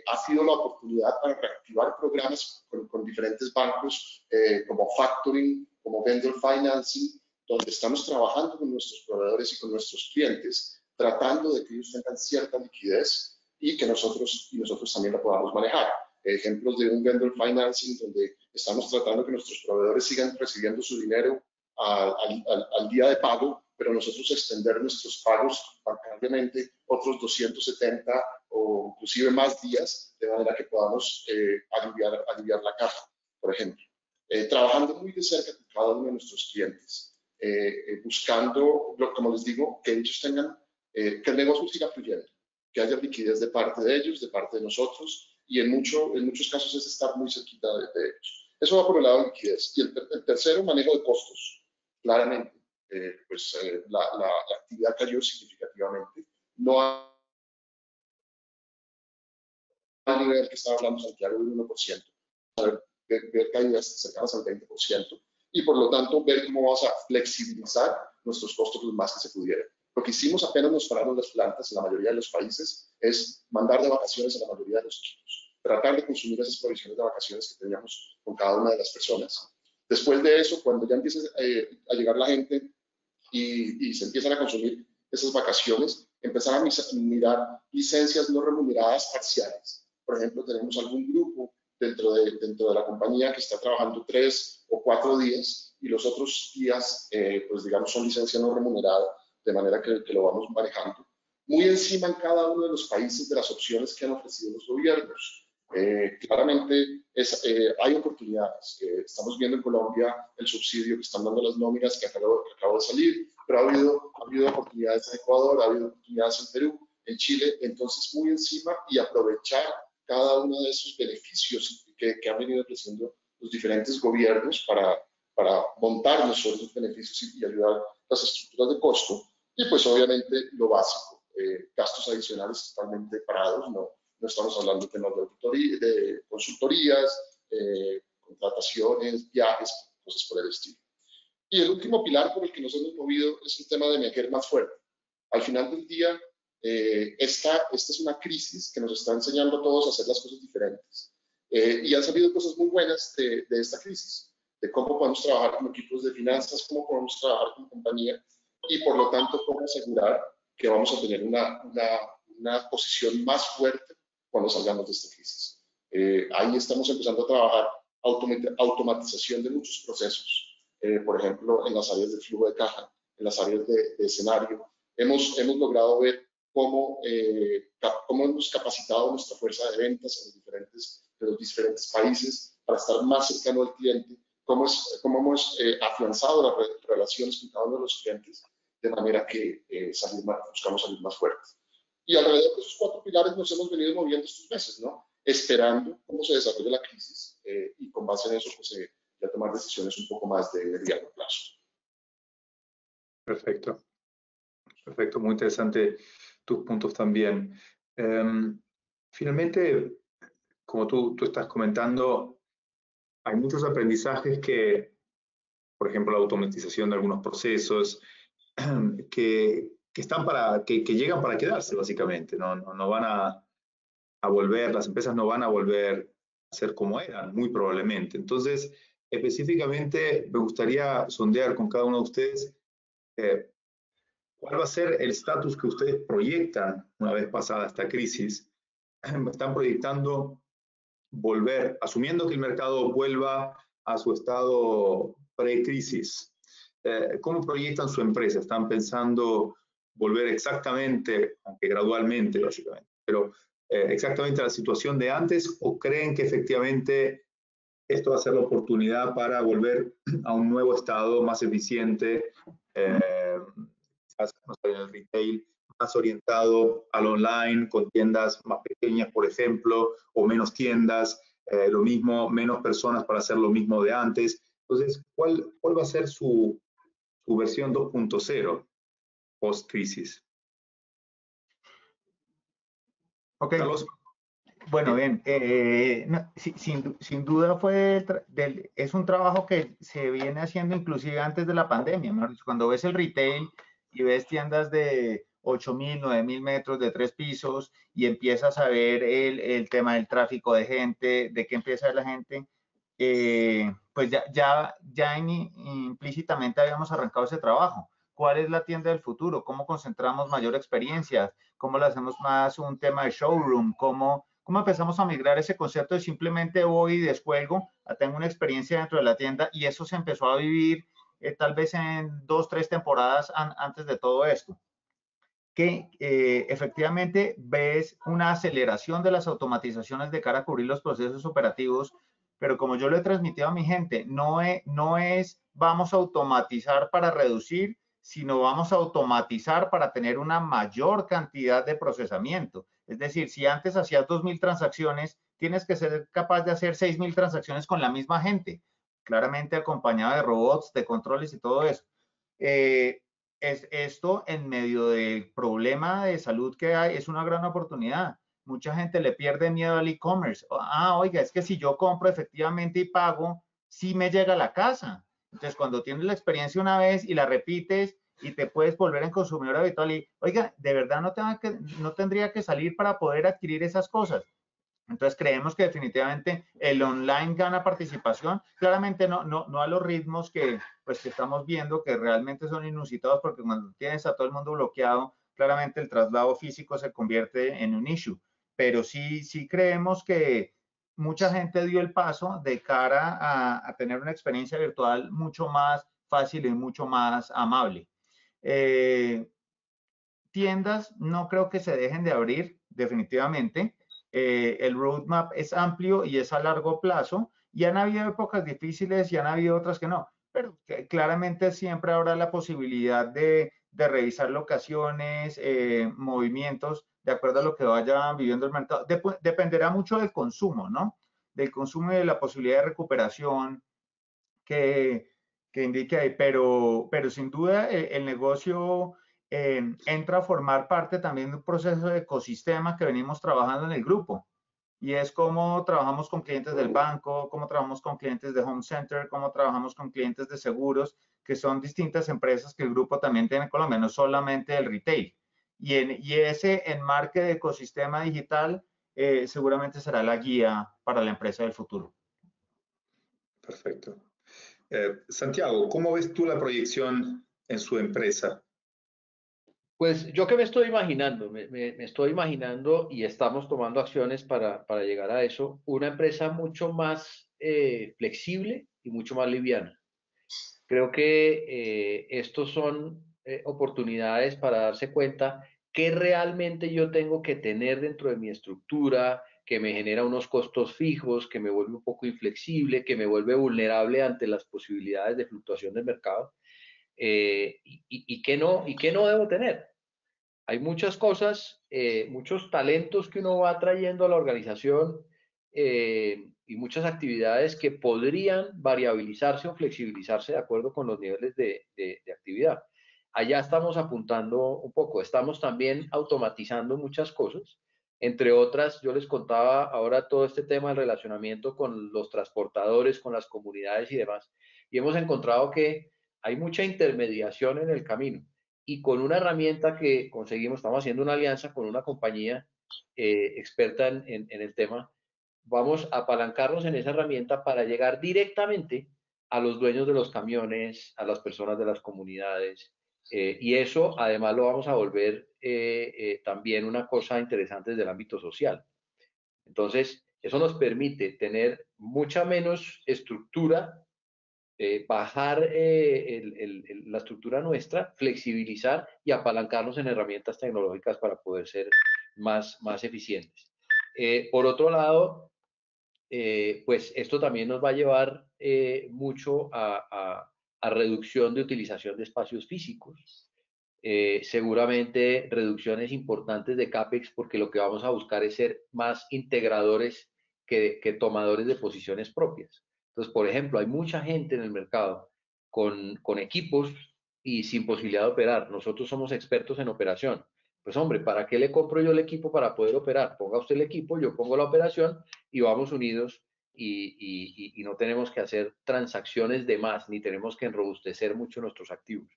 Ha sido la oportunidad para reactivar programas con diferentes bancos como factoring, como vendor financing, donde estamos trabajando con nuestros proveedores y con nuestros clientes, tratando de que ellos tengan cierta liquidez y que nosotros también la podamos manejar. Ejemplos de un vendor financing donde estamos tratando que nuestros proveedores sigan recibiendo su dinero al día de pago, pero nosotros extender nuestros pagos bancariamente otros 270 o inclusive más días, de manera que podamos aliviar la caja, por ejemplo. Trabajando muy de cerca con cada uno de nuestros clientes, buscando, como les digo, que ellos tengan, que el negocio siga fluyendo, que haya liquidez de parte de ellos, de parte de nosotros, y en muchos casos es estar muy cerquita de ellos. Eso va por el lado de liquidez. Y el tercero, manejo de costos. Claramente, la actividad cayó significativamente. No al nivel que estaba hablando Santiago del 1%, ver caídas cercanas al 20%, y por lo tanto ver cómo vamos a flexibilizar nuestros costos lo más que se pudiera. Lo que hicimos apenas nos pararon las plantas en la mayoría de los países es mandar de vacaciones a la mayoría de los equipos, tratar de consumir esas provisiones de vacaciones que teníamos con cada una de las personas. Después de eso, cuando ya empiece a llegar la gente y se empiezan a consumir esas vacaciones, empezar a mirar licencias no remuneradas parciales. Por ejemplo, tenemos algún grupo dentro de la compañía que está trabajando 3 o 4 días y los otros días, pues digamos, son licencia no remunerada, de manera que lo vamos manejando. Muy encima en cada uno de los países de las opciones que han ofrecido los gobiernos. Claramente hay oportunidades. Estamos viendo en Colombia el subsidio que están dando las nóminas que acabo de salir, pero ha habido oportunidades en Ecuador, ha habido oportunidades en Perú, en Chile, entonces muy encima y aprovechar cada uno de esos beneficios que han venido ofreciendo los diferentes gobiernos para montar nosotros beneficios y ayudar las estructuras de costo. Y pues obviamente lo básico, gastos adicionales totalmente parados, no estamos hablando de temas de auditoría, de consultorías, contrataciones, viajes, cosas por el estilo. Y el último pilar por el que nos hemos movido es el tema de Mequer más fuerte. Al final del día, esta es una crisis que nos está enseñando a todos a hacer las cosas diferentes. Y han salido cosas muy buenas de esta crisis, de cómo podemos trabajar como equipos de finanzas, cómo podemos trabajar como compañía y por lo tanto cómo asegurar que vamos a tener una posición más fuerte cuando salgamos de esta crisis. Ahí estamos empezando a trabajar automatización de muchos procesos. Por ejemplo, en las áreas de flujo de caja, en las áreas de escenario. Hemos logrado ver cómo hemos capacitado nuestra fuerza de ventas en los diferentes países para estar más cercano al cliente, cómo hemos afianzado las relaciones con cada uno de los clientes, de manera que buscamos salir más fuertes. Y alrededor de esos 4 pilares nos hemos venido moviendo estos meses, ¿no? Esperando cómo se desarrolla la crisis y con base en eso, pues, ya tomar decisiones un poco más de mediano plazo. Perfecto. Perfecto, muy interesante tus puntos también. Finalmente, como tú estás comentando, hay muchos aprendizajes que, por ejemplo, la automatización de algunos procesos, que llegan para quedarse, básicamente. No van a volver, las empresas no van a volver a ser como eran, muy probablemente. Entonces, específicamente, me gustaría sondear con cada uno de ustedes ¿cuál va a ser el estatus que ustedes proyectan una vez pasada esta crisis? ¿Están proyectando volver, asumiendo que el mercado vuelva a su estado pre-crisis? ¿Cómo proyectan su empresa? ¿Están pensando volver exactamente, aunque gradualmente básicamente, pero exactamente a la situación de antes o creen que efectivamente esto va a ser la oportunidad para volver a un nuevo estado más eficiente, en el retail, más orientado al online, con tiendas más pequeñas, por ejemplo, o menos tiendas, lo mismo, menos personas para hacer lo mismo de antes? Entonces, ¿cuál va a ser su versión 2.0 post-crisis? Ok. Carlos. Bueno, bien, no, sin duda es un trabajo que se viene haciendo inclusive antes de la pandemia. Cuando ves el retail y ves tiendas de 8.000, 9.000 metros de 3 pisos y empiezas a ver el tema del tráfico de gente, de qué empieza a ver la gente, pues ya implícitamente habíamos arrancado ese trabajo. ¿Cuál es la tienda del futuro? ¿Cómo concentramos mayor experiencia? ¿Cómo lo hacemos más un tema de showroom? ¿Cómo empezamos a migrar ese concepto de simplemente voy y descuelgo a tener una experiencia dentro de la tienda? Y eso se empezó a vivir tal vez en 2, 3 temporadas antes de todo esto. Que efectivamente ves una aceleración de las automatizaciones de cara a cubrir los procesos operativos, pero como yo lo he transmitido a mi gente, no es vamos a automatizar para reducir, sino vamos a automatizar para tener una mayor cantidad de procesamiento. Es decir, si antes hacías 2.000 transacciones, tienes que ser capaz de hacer 6.000 transacciones con la misma gente, claramente acompañada de robots, de controles y todo eso. Es esto en medio del problema de salud que hay, es una gran oportunidad. Mucha gente le pierde miedo al e-commerce. Oiga, es que si yo compro efectivamente y pago, sí me llega a la casa. Entonces, cuando tienes la experiencia una vez y la repites y te puedes volver en consumidor habitual y, oiga, de verdad no tendría que salir para poder adquirir esas cosas. Entonces creemos que definitivamente el online gana participación, claramente no a los ritmos que estamos viendo, que realmente son inusitados, porque cuando tienes a todo el mundo bloqueado, claramente el traslado físico se convierte en un issue, pero sí creemos que mucha gente dio el paso de cara a tener una experiencia virtual mucho más fácil y mucho más amable. Tiendas no creo que se dejen de abrir, definitivamente. El roadmap es amplio y es a largo plazo, y han habido épocas difíciles y han habido otras que no, pero claramente siempre habrá la posibilidad de revisar locaciones, movimientos, de acuerdo a lo que vaya viviendo el mercado. Dependerá mucho del consumo, ¿no? Del consumo y de la posibilidad de recuperación que indique ahí, pero sin duda el negocio entra a formar parte también de un proceso de ecosistema que venimos trabajando en el grupo. Y es cómo trabajamos con clientes del banco, cómo trabajamos con clientes de Home Center, cómo trabajamos con clientes de seguros, que son distintas empresas que el grupo también tiene en Colombia, no solamente el retail. Y ese enmarque de ecosistema digital seguramente será la guía para la empresa del futuro. Perfecto. Santiago, ¿cómo ves tú la proyección en su empresa? Pues yo que me estoy imaginando, me estoy imaginando y estamos tomando acciones para llegar a eso, una empresa mucho más flexible y mucho más liviana. Creo que estos son oportunidades para darse cuenta qué realmente yo tengo que tener dentro de mi estructura, que me genera unos costos fijos, que me vuelve un poco inflexible, que me vuelve vulnerable ante las posibilidades de fluctuación del mercado, y qué no debo tener. Hay muchas cosas, muchos talentos que uno va trayendo a la organización, y muchas actividades que podrían variabilizarse o flexibilizarse de acuerdo con los niveles de actividad. Allá estamos apuntando un poco, estamos también automatizando muchas cosas, entre otras, yo les contaba ahora todo este tema del relacionamiento con los transportadores, con las comunidades y demás, y hemos encontrado que hay mucha intermediación en el camino. Y con una herramienta que conseguimos, estamos haciendo una alianza con una compañía experta en el tema, vamos a apalancarnos en esa herramienta para llegar directamente a los dueños de los camiones, a las personas de las comunidades, y eso además lo vamos a volver también una cosa interesante desde el ámbito social. Entonces, eso nos permite tener mucha menos estructura, bajar la estructura nuestra, flexibilizar y apalancarnos en herramientas tecnológicas para poder ser más eficientes. Por otro lado, pues esto también nos va a llevar mucho a reducción de utilización de espacios físicos. Seguramente reducciones importantes de CAPEX, porque lo que vamos a buscar es ser más integradores que tomadores de posiciones propias. Entonces, por ejemplo, hay mucha gente en el mercado con equipos y sin posibilidad de operar. Nosotros somos expertos en operación. Pues hombre, ¿para qué le compro yo el equipo para poder operar? Ponga usted el equipo, yo pongo la operación y vamos unidos, y no tenemos que hacer transacciones de más, ni tenemos que enrobustecer mucho nuestros activos.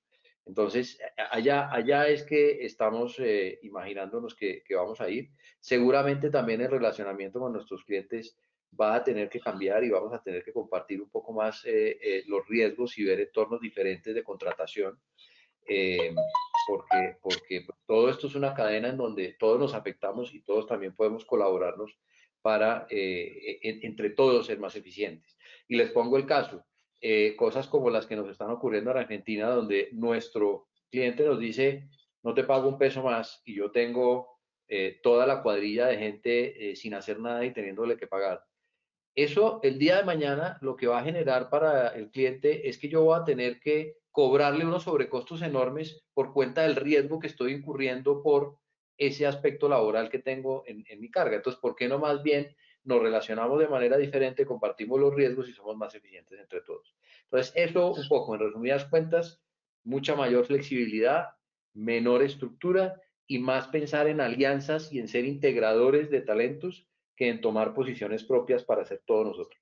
Entonces, allá es que estamos imaginándonos que vamos a ir. Seguramente también el relacionamiento con nuestros clientes va a tener que cambiar y vamos a tener que compartir un poco más los riesgos y ver entornos diferentes de contratación, porque todo esto es una cadena en donde todos nos afectamos y todos también podemos colaborarnos para entre todos ser más eficientes. Y les pongo el caso. Cosas como las que nos están ocurriendo en Argentina, donde nuestro cliente nos dice, no te pago un peso más, y yo tengo toda la cuadrilla de gente sin hacer nada y teniéndole que pagar. Eso el día de mañana lo que va a generar para el cliente es que yo voy a tener que cobrarle unos sobrecostos enormes por cuenta del riesgo que estoy incurriendo por ese aspecto laboral que tengo en mi carga. Entonces, ¿por qué no más bien nos relacionamos de manera diferente, compartimos los riesgos y somos más eficientes entre todos? Entonces, eso un poco, en resumidas cuentas, mucha mayor flexibilidad, menor estructura y más pensar en alianzas y en ser integradores de talentos que en tomar posiciones propias para hacer todo nosotros.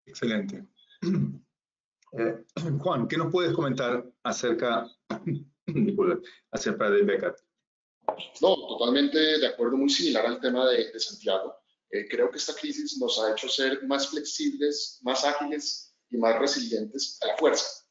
Excelente. Juan, ¿qué nos puedes comentar acerca de Becat? No, totalmente de acuerdo, muy similar al tema de Santiago. Creo que esta crisis nos ha hecho ser más flexibles, más ágiles y más resilientes a la fuerza.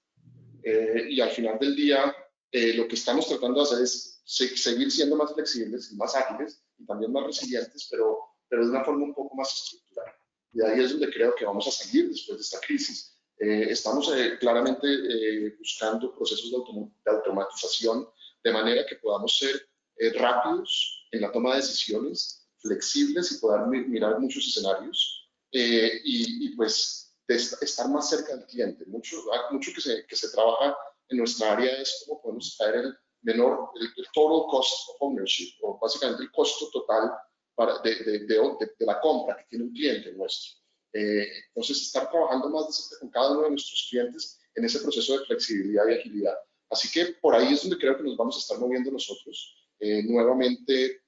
Y al final del día, lo que estamos tratando de hacer es seguir siendo más flexibles y más ágiles y también más resilientes, pero de una forma un poco más estructural. Y ahí es donde creo que vamos a salir después de esta crisis. Estamos claramente buscando procesos de automatización de manera que podamos ser rápidos en la toma de decisiones, flexibles y poder mirar muchos escenarios, y pues estar más cerca del cliente. Mucho que se trabaja en nuestra área es cómo podemos traer el total cost of ownership, o básicamente el costo total de la compra que tiene un cliente nuestro. Entonces, estar trabajando más de cerca con cada uno de nuestros clientes en ese proceso de flexibilidad y agilidad. Así que por ahí es donde creo que nos vamos a estar moviendo nosotros, nuevamente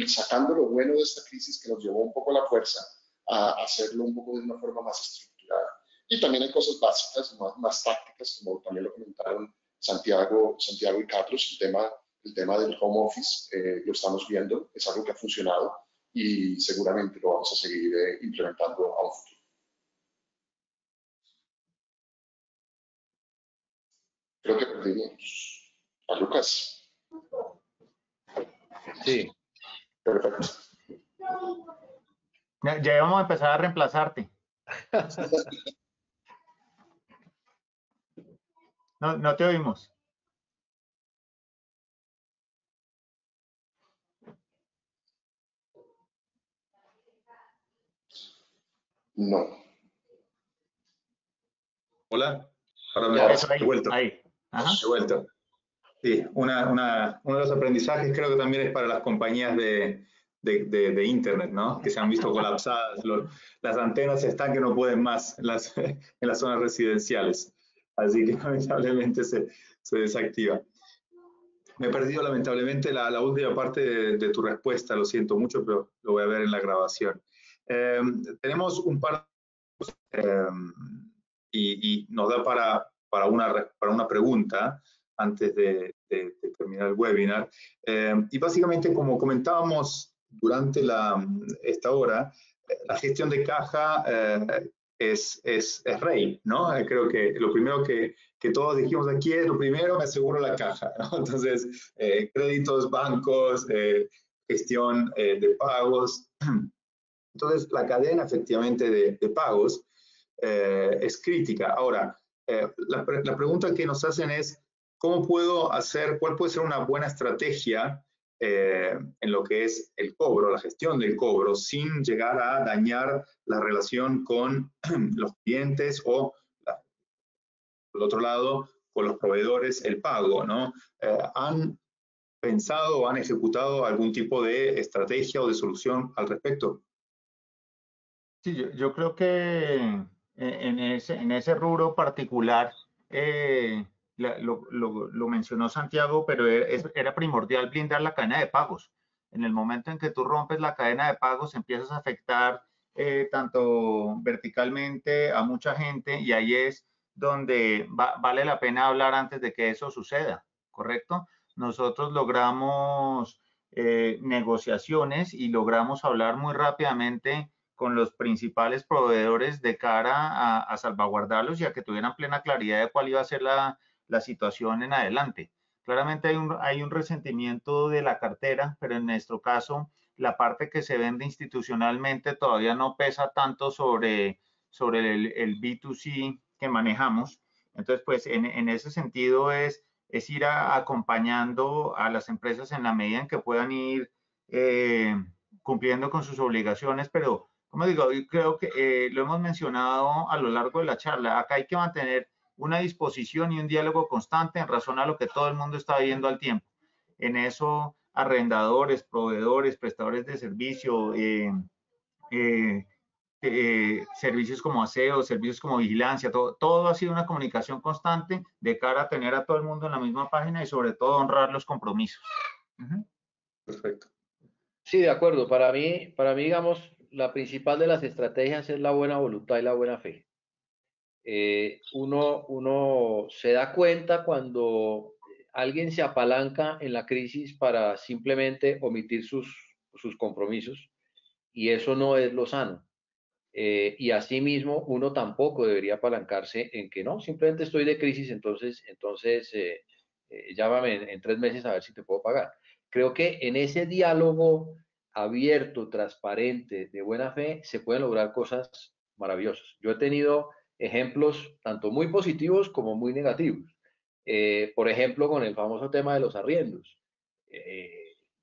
sacando lo bueno de esta crisis que nos llevó un poco a la fuerza, a hacerlo un poco de una forma más estructurada. Y también hay cosas básicas, más tácticas, como también lo comentaron Santiago y Carlos, el tema del home office, lo estamos viendo, es algo que ha funcionado y seguramente lo vamos a seguir implementando a un futuro. Creo que perdimos a Lucas. Sí. Perfecto. Ya vamos a empezar a reemplazarte. No te oímos. No. Hola. Ahora me he vuelto. Ahí. Ajá. He vuelto. Sí, uno de los aprendizajes creo que también es para las compañías de Internet, ¿no? Que se han visto colapsadas. Las antenas están que no pueden más en las zonas residenciales. Así que lamentablemente se desactiva. Me he perdido lamentablemente la última parte de tu respuesta, lo siento mucho, pero lo voy a ver en la grabación. Tenemos un par y nos da para una pregunta antes de terminar el webinar. Y básicamente, como comentábamos durante esta hora, la gestión de caja es rey, ¿no? Creo que lo primero que todos dijimos aquí es, lo primero, me aseguro la caja, ¿no? Entonces, créditos, bancos, gestión de pagos. Entonces, la cadena efectivamente de pagos es crítica. Ahora, la pregunta que nos hacen es, ¿cómo puedo hacer, cuál puede ser una buena estrategia en lo que es el cobro, la gestión del cobro, sin llegar a dañar la relación con los clientes o, por otro lado, con los proveedores, el pago, ¿no? ¿Han pensado o han ejecutado algún tipo de estrategia o de solución al respecto? Sí, yo creo que en ese rubro particular, lo mencionó Santiago, pero era primordial blindar la cadena de pagos. En el momento en que tú rompes la cadena de pagos, empiezas a afectar tanto verticalmente a mucha gente y ahí es donde vale la pena hablar antes de que eso suceda, ¿correcto? Nosotros logramos negociaciones y logramos hablar muy rápidamente con los principales proveedores de cara a salvaguardarlos y a que tuvieran plena claridad de cuál iba a ser la situación en adelante. Claramente hay un resentimiento de la cartera, pero en nuestro caso, la parte que se vende institucionalmente todavía no pesa tanto sobre el B2C que manejamos. Entonces, pues en ese sentido es ir acompañando a las empresas en la medida en que puedan ir cumpliendo con sus obligaciones, pero como digo, yo creo que lo hemos mencionado a lo largo de la charla, acá hay que mantener una disposición y un diálogo constante en razón a lo que todo el mundo está viviendo al tiempo. En eso, arrendadores, proveedores, prestadores de servicio, servicios como aseo, servicios como vigilancia, todo ha sido una comunicación constante de cara a tener a todo el mundo en la misma página y sobre todo honrar los compromisos. Perfecto. Sí, de acuerdo. Para mí, digamos, la principal de las estrategias es la buena voluntad y la buena fe. Uno se da cuenta cuando alguien se apalanca en la crisis para simplemente omitir sus compromisos y eso no es lo sano. Y asimismo, uno tampoco debería apalancarse en que no, simplemente estoy de crisis, entonces llámame en 3 meses a ver si te puedo pagar. Creo que en ese diálogo abierto, transparente, de buena fe, se pueden lograr cosas maravillosas. Yo he tenido ejemplos tanto muy positivos como muy negativos. Por ejemplo, con el famoso tema de los arriendos.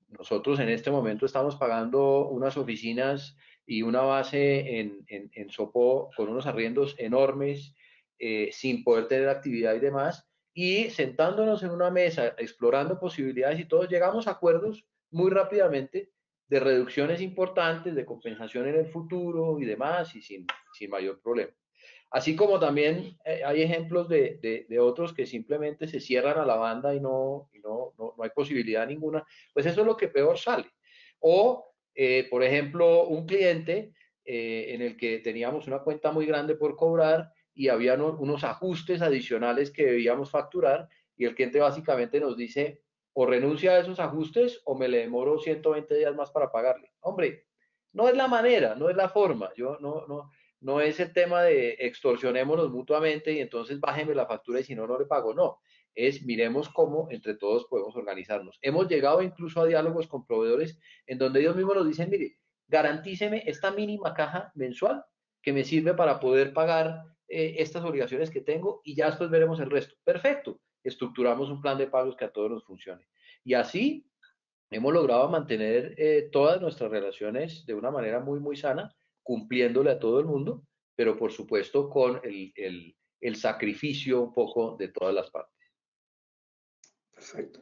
Nosotros en este momento estamos pagando unas oficinas y una base en Sopó con unos arriendos enormes, sin poder tener actividad y demás, y sentándonos en una mesa, explorando posibilidades y todos llegamos a acuerdos muy rápidamente de reducciones importantes, de compensación en el futuro y demás, y sin mayor problema. Así como también hay ejemplos de otros que simplemente se cierran a la banda y no hay posibilidad ninguna, pues eso es lo que peor sale. O, por ejemplo, un cliente en el que teníamos una cuenta muy grande por cobrar y había unos ajustes adicionales que debíamos facturar y el cliente básicamente nos dice, o renuncia a esos ajustes o me le demoro 120 días más para pagarle. Hombre, no es la manera, no es la forma. Yo no es el tema de extorsionémonos mutuamente y entonces bájeme la factura y si no, no le pago. No, es miremos cómo entre todos podemos organizarnos. Hemos llegado incluso a diálogos con proveedores en donde ellos mismos nos dicen, mire, garantíceme esta mínima caja mensual que me sirve para poder pagar estas obligaciones que tengo y ya después veremos el resto. Perfecto, estructuramos un plan de pagos que a todos nos funcione. Y así hemos logrado mantener todas nuestras relaciones de una manera muy sana, cumpliéndole a todo el mundo, pero por supuesto con el sacrificio un poco de todas las partes. Perfecto.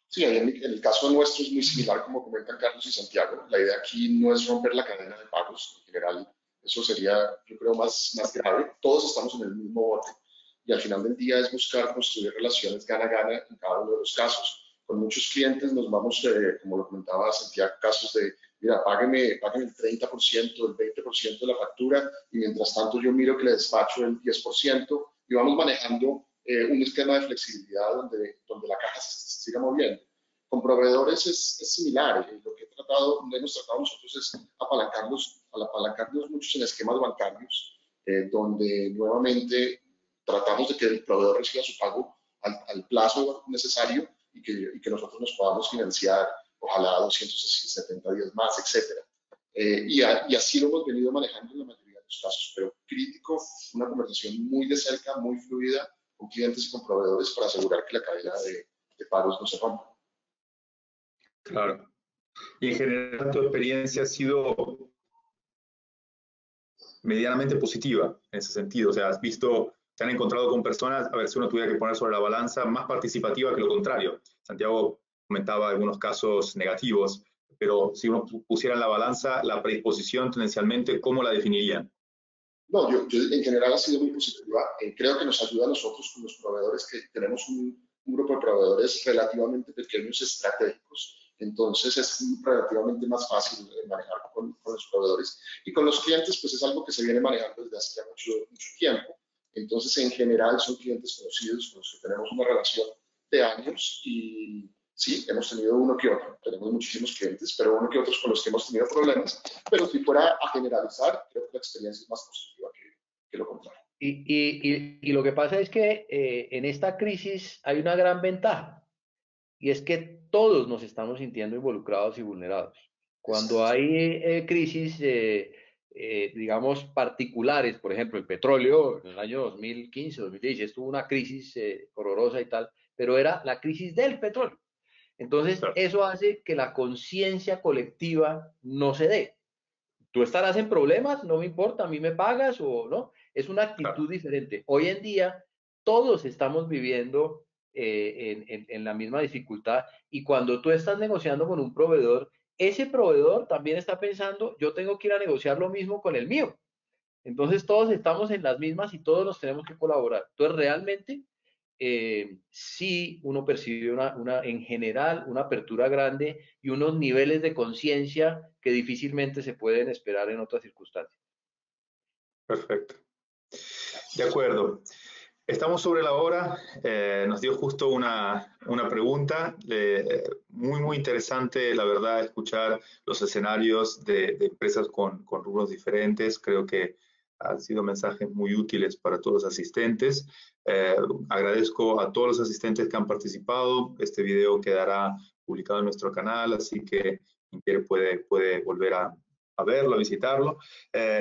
Sí, en el caso nuestro es muy similar, como comentan Carlos y Santiago. La idea aquí no es romper la cadena de pagos en general. Eso sería, yo creo, más grave. Todos estamos en el mismo bote y al final del día es buscar construir relaciones gana-gana en cada uno de los casos. Con muchos clientes nos vamos, como lo comentaba Santiago, casos de, mira, págueme el 30%, el 20% de la factura y mientras tanto yo miro que le despacho el 10% y vamos manejando un esquema de flexibilidad donde la caja se siga moviendo. Con proveedores es similar. Lo que hemos tratado nosotros es apalancarnos muchos en esquemas bancarios, donde nuevamente tratamos de que el proveedor reciba su pago al plazo necesario y que nosotros nos podamos financiar, ojalá 270 días más, etcétera. Y así lo hemos venido manejando en la mayoría de los casos, pero crítico, una conversación muy de cerca, muy fluida, con clientes y con proveedores para asegurar que la cadena de pagos no se rompa. Claro. Y en general tu experiencia ha sido medianamente positiva en ese sentido. O sea, has visto, se han encontrado con personas, a ver si uno tuviera que poner sobre la balanza, más participativa que lo contrario. Santiago comentaba algunos casos negativos, pero si uno pusiera en la balanza la predisposición tendencialmente, ¿cómo la definirían? No, yo en general ha sido muy positiva. Creo que nos ayuda a nosotros con los proveedores, que tenemos un grupo de proveedores relativamente pequeños, estratégicos. Entonces es relativamente más fácil manejar con los proveedores. Y con los clientes, pues es algo que se viene manejando desde hace ya mucho tiempo. Entonces, en general, son clientes conocidos con los que tenemos una relación de años y sí, hemos tenido uno que otro. Tenemos muchísimos clientes, pero uno que otros con los que hemos tenido problemas. Pero si fuera a generalizar, creo que la experiencia es más positiva que lo contrario. Y lo que pasa es que en esta crisis hay una gran ventaja, y es que todos nos estamos sintiendo involucrados y vulnerados. Cuando hay crisis, digamos, particulares, por ejemplo, el petróleo, en el año 2015, 2016, tuvo una crisis horrorosa y tal, pero era la crisis del petróleo. Entonces, eso hace que la conciencia colectiva no se dé. Tú estarás en problemas, no me importa, a mí me pagas o no. Es una actitud diferente. Hoy en día, todos estamos viviendo en la misma dificultad y cuando tú estás negociando con un proveedor, ese proveedor también está pensando, yo tengo que ir a negociar lo mismo con el mío. Entonces, todos estamos en las mismas y todos nos tenemos que colaborar. Entonces, realmente, sí uno percibe en general una apertura grande y unos niveles de conciencia que difícilmente se pueden esperar en otras circunstancias. Perfecto. De acuerdo. Estamos sobre la hora. Nos dio justo una pregunta. Muy interesante, la verdad, escuchar los escenarios de empresas con rubros diferentes. Creo que han sido mensajes muy útiles para todos los asistentes. Agradezco a todos los asistentes que han participado. Este video quedará publicado en nuestro canal, así que quien quiere puede volver a verlo, a visitarlo.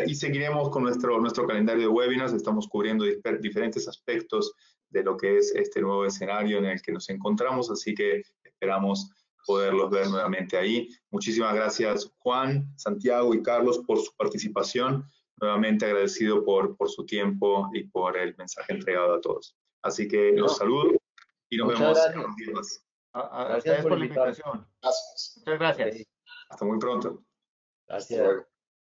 Y seguiremos con nuestro calendario de webinars. Estamos cubriendo diferentes aspectos de lo que es este nuevo escenario en el que nos encontramos, así que esperamos poderlos ver nuevamente ahí. Muchísimas gracias, Juan, Santiago y Carlos, por su participación. Nuevamente agradecido por su tiempo y por el mensaje entregado a todos. Así que los saludo y nos vemos en unos días más. Gracias por la invitación. Gracias. Muchas gracias. Hasta muy pronto. Gracias.